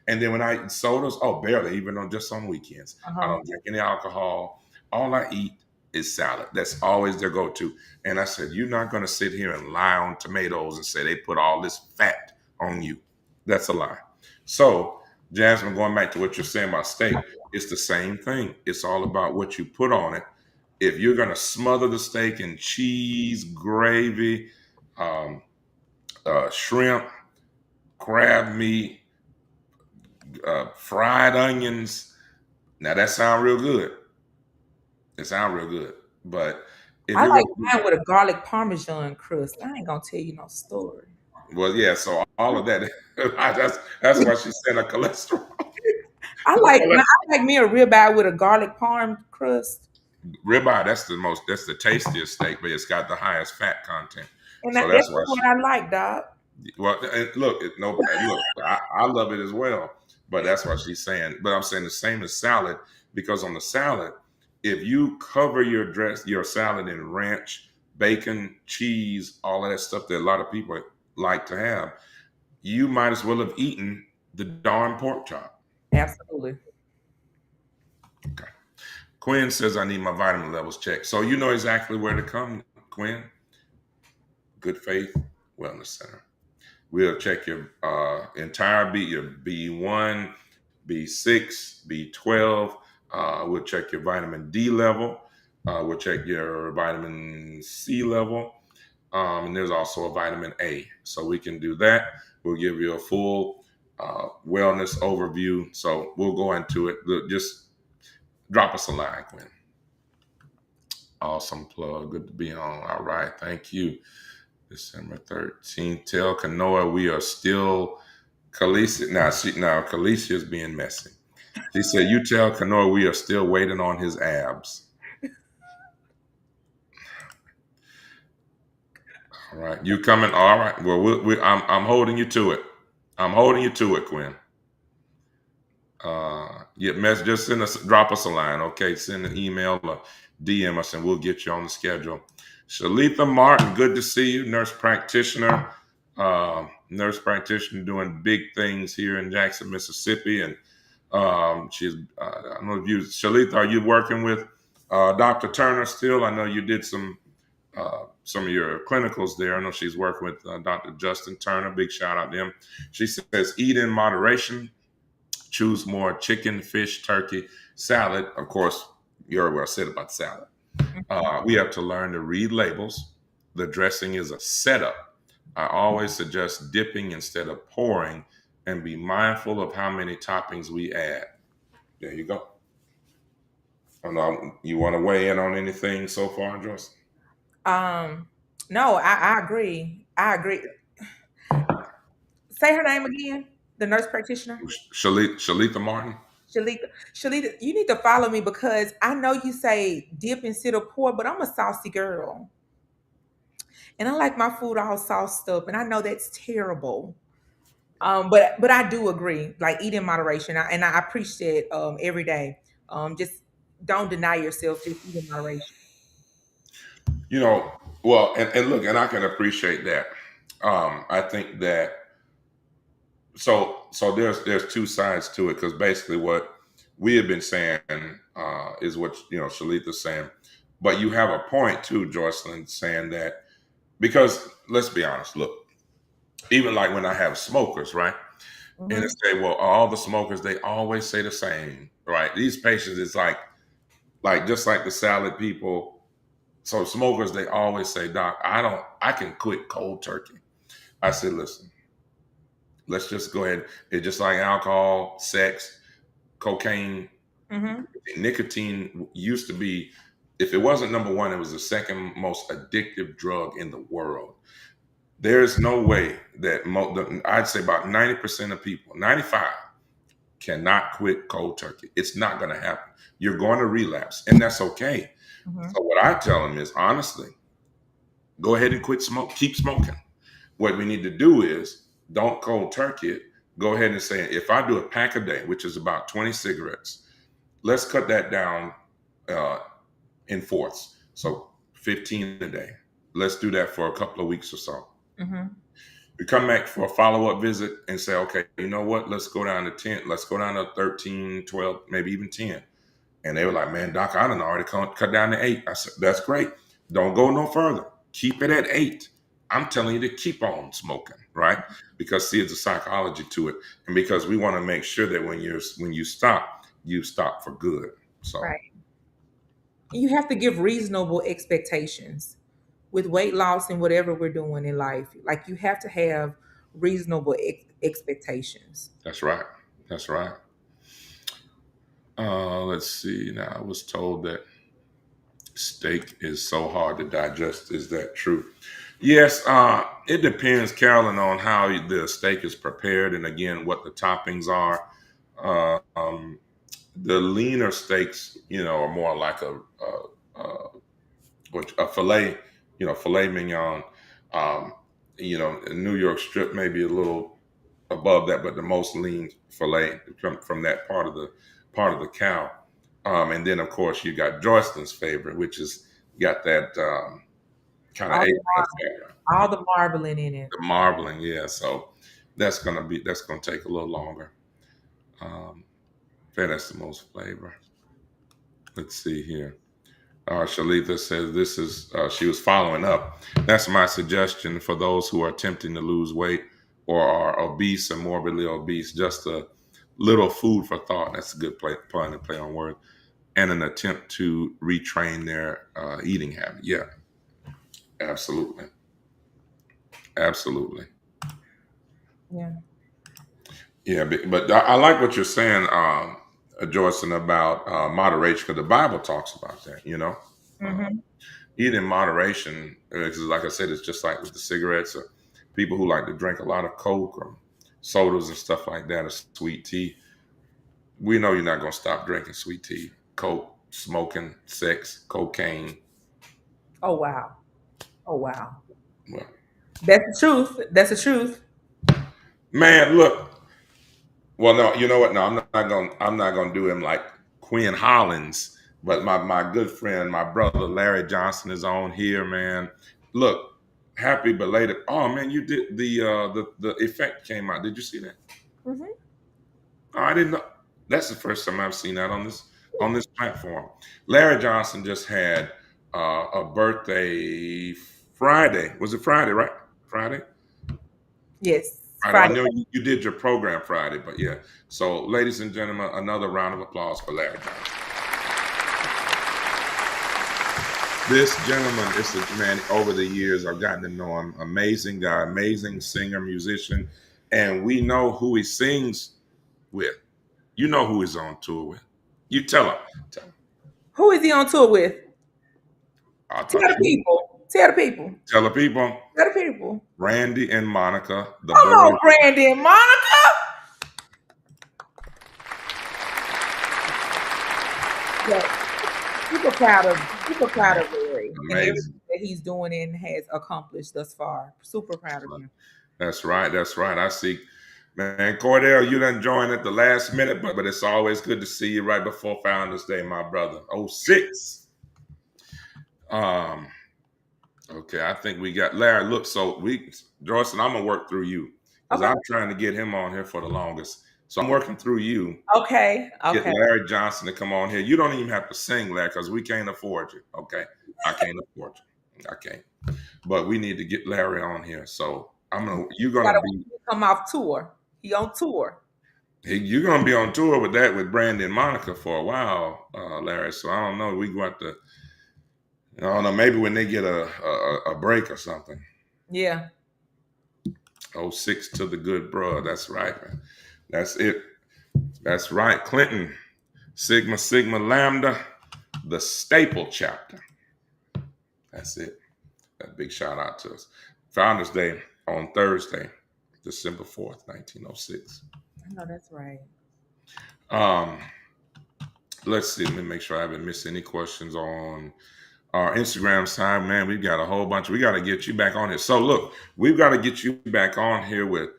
And then when I eat sodas, oh barely, even on just on weekends. I Uh-huh. don't drink any alcohol. All I eat is salad. That's always their go-to. And I said, you're not going to sit here and lie on tomatoes and say they put all this fat on you. That's a lie. So, Jasmine, going back to what you're saying about steak, it's the same thing. It's all about what you put on it. If you're going to smother the steak in cheese, gravy, um, shrimp, crab meat, fried onions, now that sounds real good. It sounds real good. But if I you're like going to, mine with a garlic parmesan crust. I ain't gonna tell you no story. well, yeah. So all of that, that's why she said a cholesterol. I like me a ribeye with a garlic parm crust, Ribeye. That's the tastiest steak, but it's got the highest fat content. and So that's that's why what I like, dog. well, and look, no, and look, I love it as well, but that's what she's saying. But I'm saying the same as salad because on the salad, if you cover your salad in ranch, bacon, cheese, all of that stuff that a lot of people like to have, you might as well have eaten the darn pork chop. Absolutely. Okay. Quinn says I need my vitamin levels checked, so you know exactly where to come, Quinn. Good Faith Wellness Center. We'll check your entire your B1, B6, B12. We'll check your vitamin D level. We'll check your vitamin C level. And there's also a vitamin A. So we can do that. We'll give you a full wellness overview. So we'll go into it. Just drop us a line, Quinn. Awesome plug. Good to be on. All right. Thank you. December 13th. Tell Kanoa we are still Khaleesi. Now Khaleesi is being messy. She said, you tell Kanoa we are still waiting on his abs. All right. You coming? All right. Well, I'm holding you to it. I'm holding you to it, Quinn. Just drop us a line, okay? Send an email or DM us, and we'll get you on the schedule. Shalitha Martin, good to see you, nurse practitioner doing big things here in Jackson, Mississippi, and she's. I don't know if you, Shalitha, are you working with Dr. Turner still? I know you did some of your clinicals there. I know she's working with Dr. Justin Turner. Big shout out to him. She says, eat in moderation. Choose more chicken, fish, turkey, salad. Of course, you heard what I said about salad. We have to learn to read labels. The dressing is a setup. I always suggest dipping instead of pouring and be mindful of how many toppings we add. There you go. I don't know, you want to weigh in on anything so far, Joyce? No, I agree. I agree. Say her name again. The nurse practitioner. Shalitha Martin? Shalita. Shalita, you need to follow me because I know you say dip instead of pour, but I'm a saucy girl. And I like my food all sauced up, and I know that's terrible. But I do agree. Like eat in moderation, and I appreciate every day. Just don't deny yourself. Just eat in moderation. You know, well, and look, and I can appreciate that. I think that so there's two sides to it because basically what we have been saying is what Shalitha's saying, but you have a point too, Joycelyn, saying that because let's be honest, look, even like when I have smokers, right, and they Hmm. say, well, all the smokers they always say the same, right? These patients, it's like just like the salad people. So smokers, they always say, Doc, I can quit cold turkey. I said, listen, let's just go ahead. It's just like alcohol, sex, cocaine, Hmm. nicotine used to be, if it wasn't number one, it was the second most addictive drug in the world. There's no way that I'd say about 90% of people, 95, cannot quit cold turkey. It's not going to happen. You're going to relapse, and that's okay. Hmm. So what I tell them is honestly, go ahead and quit smoke. Keep smoking. What we need to do is don't cold turkey it. Go ahead and say, if I do a pack a day, which is about 20 cigarettes, let's cut that down uh, in fourths. So 15 a day. Let's do that for a couple of weeks or so. Hmm. We come back for a follow up visit and say, okay, you know what? Let's go down to 10. Let's go down to 13, 12, maybe even 10. And they were like, man, Doc, I done already cut down to 8. I said, that's great. Don't go no further. Keep it at 8. I'm telling you to keep on smoking, right? Because see, it's a psychology to it. And because we want to make sure that when you stop for good. So Right. You have to give reasonable expectations with weight loss and whatever we're doing in life. Like you have to have reasonable expectations. that's right. That's right. Let's see. Now I was told that steak is so hard to digest. Is that true? Yes, it depends, Carolyn, on how the steak is prepared and again what the toppings are. Uh, um, the leaner steaks, are more like a fillet, filet mignon. Um, a New York strip maybe a little above that, but the most lean fillet from that part of the cow. And then of course you got Joycelyn's favorite, which is got that kind of All the fat, all the marbling in it. the marbling. Yeah, so that's gonna take a little longer. Um, that's the most flavor. Let's see here. Shalitha says this is she was following up. That's my suggestion for those who are attempting to lose weight or are obese and morbidly obese. Just a little food for thought. That's a good pun and play on word, and an attempt to retrain their eating habit. Yeah, absolutely, absolutely. Yeah. Yeah, but I like what you're saying, Joycelyn, about moderation because the Bible talks about that. Mhm. Eat in moderation, because like I said, it's just like with the cigarettes or people who like to drink a lot of Coke or sodas and stuff like that, or sweet tea. We know you're not going to stop drinking sweet tea, Coke, smoking, sex, cocaine. Oh, wow. Oh, wow. Well, That's the truth. That's the truth. man, look. Well, no, you know what? No, I'm not gonna do him like Quinn Hollins. But my good friend, my brother Larry Johnson is on here, man. Look, happy belated. Oh man, you did the effect came out. Did you see that? Mhm. Oh, I didn't know. That's the first time I've seen that on this platform. Larry Johnson just had a birthday Friday. Was it Friday, right? Friday? Yes, Friday. I Friday. know you did your program Friday, but yeah. So, ladies and gentlemen, another round of applause for Larry Johnson. This gentleman is a man. Over the years, I've gotten to know him. Amazing guy, amazing singer, musician, and we know who he sings with. You know who he's on tour with. You tell him. Tell him. Who is he on tour with? I Tell thought the you people. Tell the people. tell the people. Tell the people. Randy and Monica, the Come boys. on, Brandy and Monica. Yeah, super proud of Larry and Amazing. everything that he's doing and has accomplished thus far. Super proud of him. That's right. That's right. I see. Man, Cordell, you done joined at the last minute, but it's always good to see you right before Founders Day, my brother. Oh six. Um, okay, I think we got Larry. Look, so Joycelyn, I'm gonna work through you because Okay. I'm trying to get him on here for the longest. So I'm working through you. Okay. Get Okay. Larry Johnson to come on here. You don't even have to sing, Larry, because we can't afford you. Okay, I can't afford you. I can't. But we need to get Larry on here. So you're You gotta gonna wait be till he come off tour. He on tour. you're gonna be on tour with that with Brandy and Monica for a while, Larry. So I don't know. We go out to I don't know. Maybe when they get a break or something. Yeah. Oh six to the good bro. That's right, man. That's it. That's right. Clinton, Sigma Sigma Lambda, the Staple chapter. That's it. A big shout out to us. Founders Day on Thursday, December 4th, 1906. I know that's right. Um, let's see. Let me make sure I haven't missed any questions on our Instagram side. Man, we've got a whole bunch. We got to get you back on here. So look, we've got to get you back on here with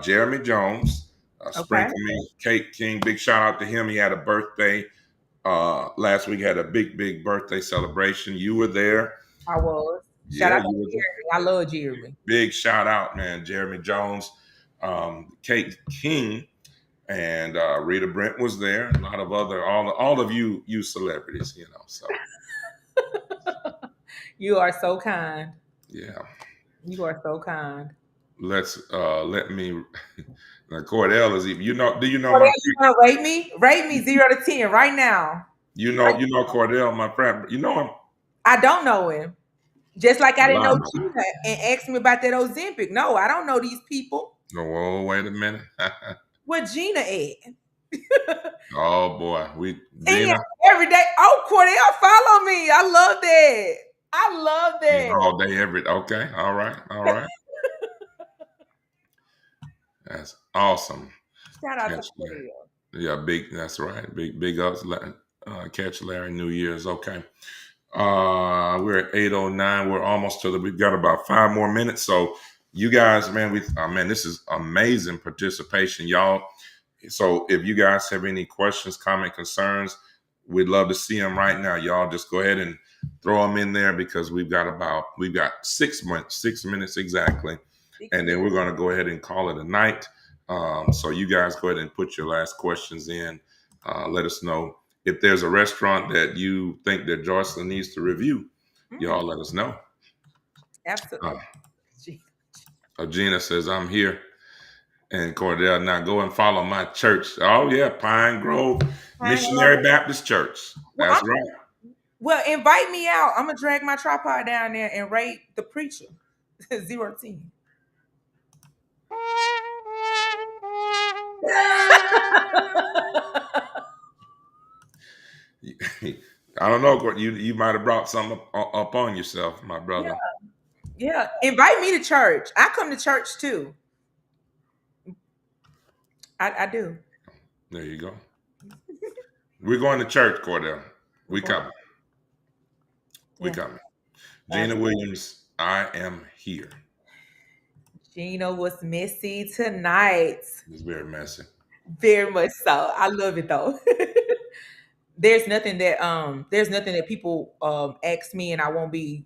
Jeremy Jones, Okay. Sprinkle Me, Kate King. Big shout out to him. He had a birthday last week. Had a big birthday celebration. You were there. I was. Shout Yeah, out you to were there. Jeremy. I love Jeremy. Big shout out, man. Jeremy Jones, Kate King, and Rita Brent was there. A lot of other all of you celebrities, you know. So You are so kind. yeah, You are so kind. let me. Now, Cordell is even. You know? Do you know Cordell, my? you want to rate me? Rate me 0 to 10 right now. Right. You know Cordell, my friend. You know him. I don't know him. Just like I didn't know Wow. Gina and asked me about that Ozempic. No, I don't know these people. Oh, wait a minute. Where Gina at? Oh boy, we 10 Gina. every day. Oh, Cordell, follow me. I love that. I love Gina that. all day, every. Okay, all right, all right. That's awesome. Shout out to Catch Larry. Cordell. Yeah, big. That's right. Big ups. Catch Larry New Year's. Okay. We're at 8:09. We're almost to the. We've got about 5 more minutes. So you guys, man, man, this is amazing participation, y'all. So if you guys have any questions, comment, concerns, we'd love to see them right now. Y'all just go ahead and throw them in there because we've got 6 months, 6 minutes exactly, 6 and then minutes. we're going to go ahead and call it a night. So you guys go ahead and put your last questions in. Let us know if there's a restaurant that you think that Joycelyn needs to review. Mm, Y'all let us know. Uh, absolutely. Gina says I'm here. And Cordell, now go and follow my church. Oh yeah, Pine Grove Pine Grove. Missionary Baptist Church. Well, That's right. well, invite me out. I'm gonna drag my tripod down there and rate the preacher 0 to 10. I don't know. You might have brought something up on yourself, my Yeah, brother. yeah. Invite me to church. I come to church too. I do. There you go. We're going to church, Cordell. We're We going. coming. We Yeah. coming. Gina Absolutely. Williams, I am here. Gina was messy tonight. It's very messy. Very much so. I love it though. There's nothing that people ask me and I won't be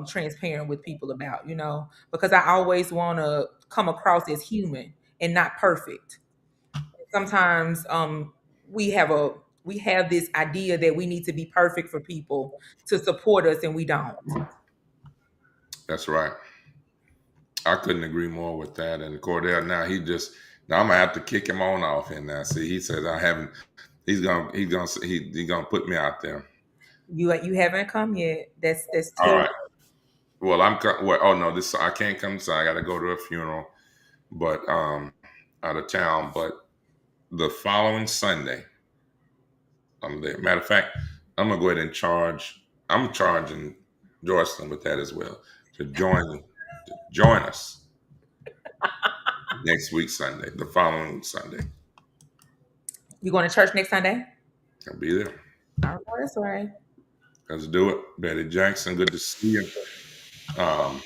transparent with people about, because I always want to come across as human and not perfect. Sometimes we have a we have this idea that we need to be perfect for people to support us, and we don't. That's right. I couldn't agree more with that. And Cordell, now I'm gonna have to kick him on off here now. See, he says I haven't. He's gonna put me out there. You haven't come yet. That's All too. right. Well, well, oh no, this I can't come. So I got to go to a funeral, but out of town. But the following Sunday, I'm there. Matter of fact, I'm gonna go ahead and charge. I'm charging Joycelyn with that as well to join us next week Sunday, the following Sunday. You going to church next Sunday? I'll be there. Oh, that's right. Let's do it. Betty Jackson, good to see you. Um,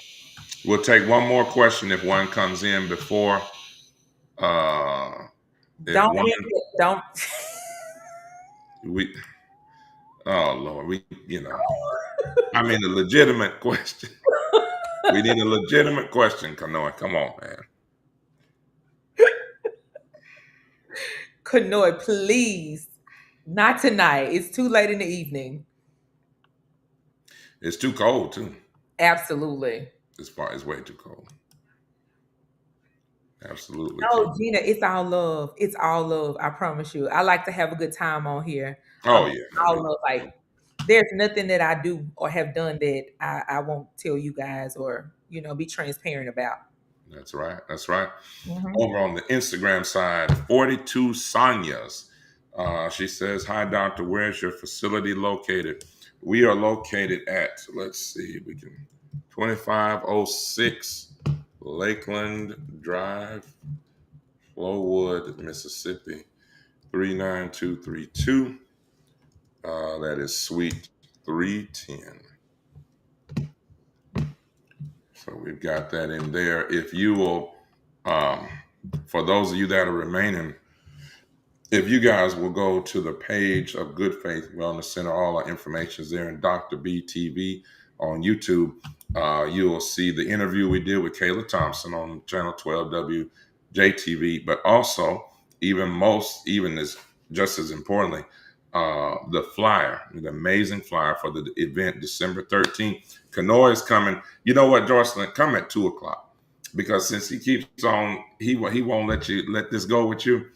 we'll take one more question if one comes in before. Uh, if Don't one don't. we, oh Lord, I mean a legitimate question. We need a legitimate question, Kanoa. Come on, man. Kanoy, please. Not tonight. It's too late in the evening. It's too cold too. Absolutely. It's way too cold. Absolutely No, cold. Gina, it's all love. It's all love. I promise you. I like to have a good time on here. Oh yeah, no, All love. Like, there's nothing that I do or have done that I won't tell you guys or, be transparent about. that's right. That's right. Mhm. Over on the Instagram side, 42 Sonias. She says, "Hi, doctor. Where's your facility located?" We are located at, let's see, we can 2506 Lakeland Drive, Flowood, Mississippi, 39232. That is Suite 310. So we've got that in there. If you will, um, for those of you that are remaining, if you guys will go to the page of Good Faith Wellness Center, all our information is there, in Dr. B TV on YouTube. You will see the interview we did with Kayla Thompson on Channel 12 WJTV, but also even as just as importantly, the flyer, the amazing flyer for the event December 13th. Kanoa is coming. You know what, Joycelyn? Come at 2 o'clock, because since he keeps on, he won't let this go with you.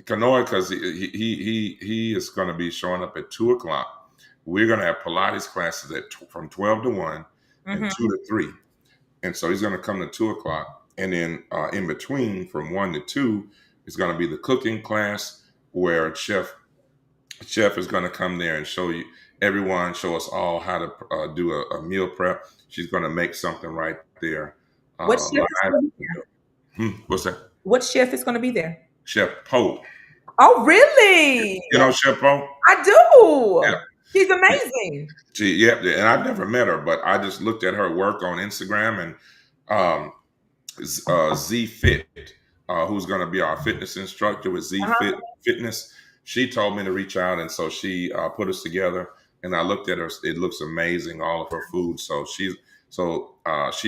Kanoa, because he is going to be showing up at 2 o'clock. We're going to have Pilates classes from 12 to 1 and Mhm. 2 to 3. And so he's going to come to 2 o'clock. And then in between from 1 to 2 is going to be the cooking class, where chef is going to come there and show us all how to do a meal prep. She's going to make something right there What chef is live. going to be there? What's that? What chef is going to be there? Chef Poe. Oh, really? You know Chef Poe? I do. Yeah. She's amazing. And I've never met her, but I just looked at her work on Instagram, and um, Z Fit, who's going to be our fitness instructor with Z Uh-huh. Fit Fitness. She told me to reach out, and so she put us together. And I looked at her; it looks amazing, all of her food. So she's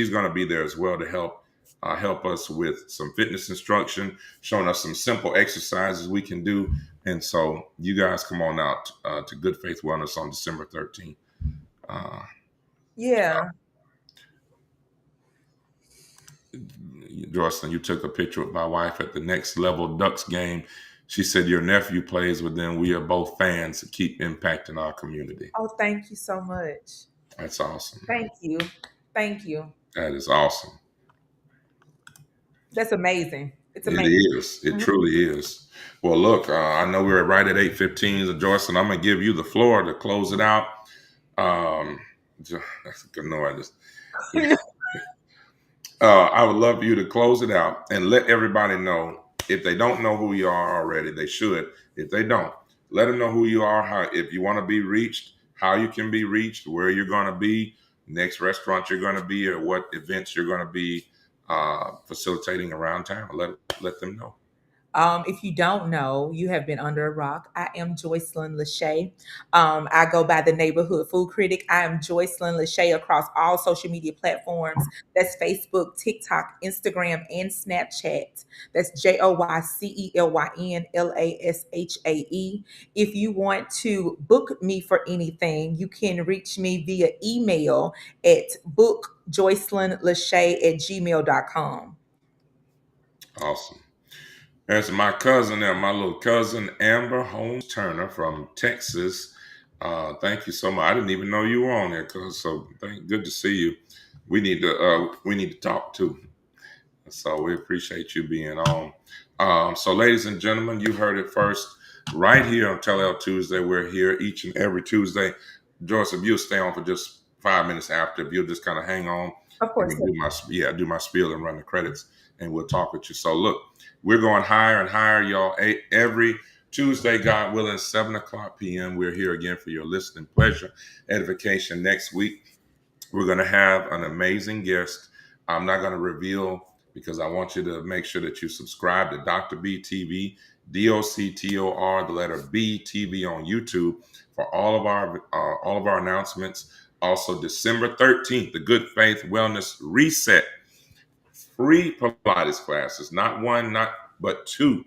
going to be there as well to help us with some fitness instruction, showing us some simple exercises we can do. And so you guys come on out to Good Faith Wellness on December 13th. Uh, Yeah. Joycelyn, you took a picture with my wife at the Next Level Ducks game. She said your nephew plays with them. We are both fans to keep impacting our community. Oh, thank you so much. That's awesome. Thank you. Thank you. That is awesome. That's amazing. It's It amazing. is. It truly is. Well, look, I know we're right at 8:15, so Joycelyn, I'm gonna give you the floor to close it out. Um, that's a good no. I just I would love for you to close it out and let everybody know if they don't know who you are already, they should. If they don't, let them know who you are, how if you want to be reached, how you can be reached, where you're going to be, next restaurant you're going to be, or what events you're going to be facilitating around town. Let them know. If you don't know, you have been under a rock. I am Joycelyn Lashae. I go by the neighborhood food critic. I am Joycelyn Lashae across all social media platforms. That's Facebook, TikTok, Instagram, and Snapchat. That's JoycelynLashae. If you want to book me for anything, you can reach me via email at bookjoycelynlashae@gmail.com. Awesome. There's my cousin there, my little cousin Amber Holmes Turner from Texas. Thank you so much. I didn't even know you were on there, cuz. So good to see you. We need to talk too. So we appreciate you being on. So, ladies and gentlemen, you heard it first right here on Telehealth Tuesday. We're here each and every Tuesday. Joyce, if you'll stay on for just 5 minutes after, if you'll just kind of hang on, Of let course. me do my spiel and run the credits, and we'll talk with you. So, look, we're going higher and higher, y'all. Every Tuesday, God willing, 7 o'clock p.m. We're here again for your listening pleasure, edification. Next week, we're going to have an amazing guest. I'm not going to reveal because I want you to make sure that you subscribe to Dr. B TV, DOCTOR, the letter B TV on YouTube for all of our announcements. Also, December 13th, the Good Faith Wellness Reset, free Pilates classes, not one, not but two.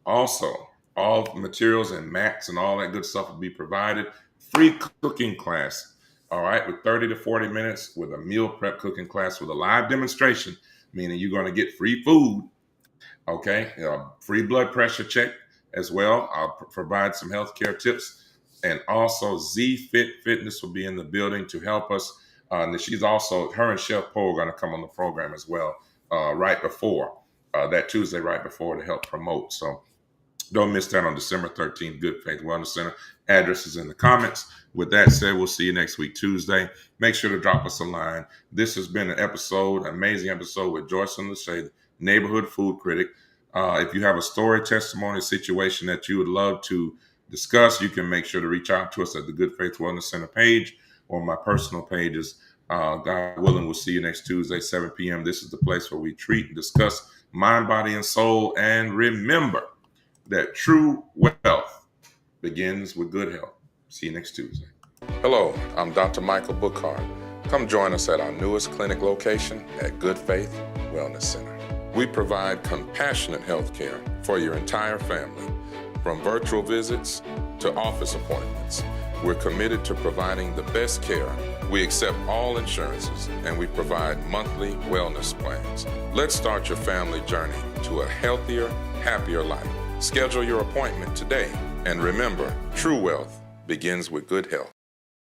Also, all materials and mats and all that good stuff will be provided. Free cooking class, all right, with 30 to 40 minutes with a meal prep cooking class with a live demonstration, meaning you're going to get free food, okay? Free blood pressure check as well. I'll provide some healthcare tips. And also, Z Fit Fitness will be in the building to help us. And she's also, her and Chef Poe are going to come on the program as well right before that Tuesday, right before to help promote. So, don't miss that on December 13th, Good Faith Wellness Center. Address is in the comments. With that said, we'll see you next week, Tuesday. Make sure to drop us a line. This has been an episode, amazing episode with Joycelyn Lashae, neighborhood food critic. If you have a story, testimony, situation that you would love to discuss, you can make sure to reach out to us at the Good Faith Wellness Center page or my personal pages. God willing, we'll see you next Tuesday, 7 p.m. This is the place where we treat and discuss mind, body, and soul. And remember, that true wealth begins with good health. See you next Tuesday. Hello, I'm Dr. Michael Bookhardt. Come join us at our newest clinic location at Good Faith Wellness Center. We provide compassionate health care for your entire family, from virtual visits to office appointments. We're committed to providing the best care. We accept all insurances, and we provide monthly wellness plans. Let's start your family journey to a healthier, happier life. Schedule your appointment today. And remember, true wealth begins with good health.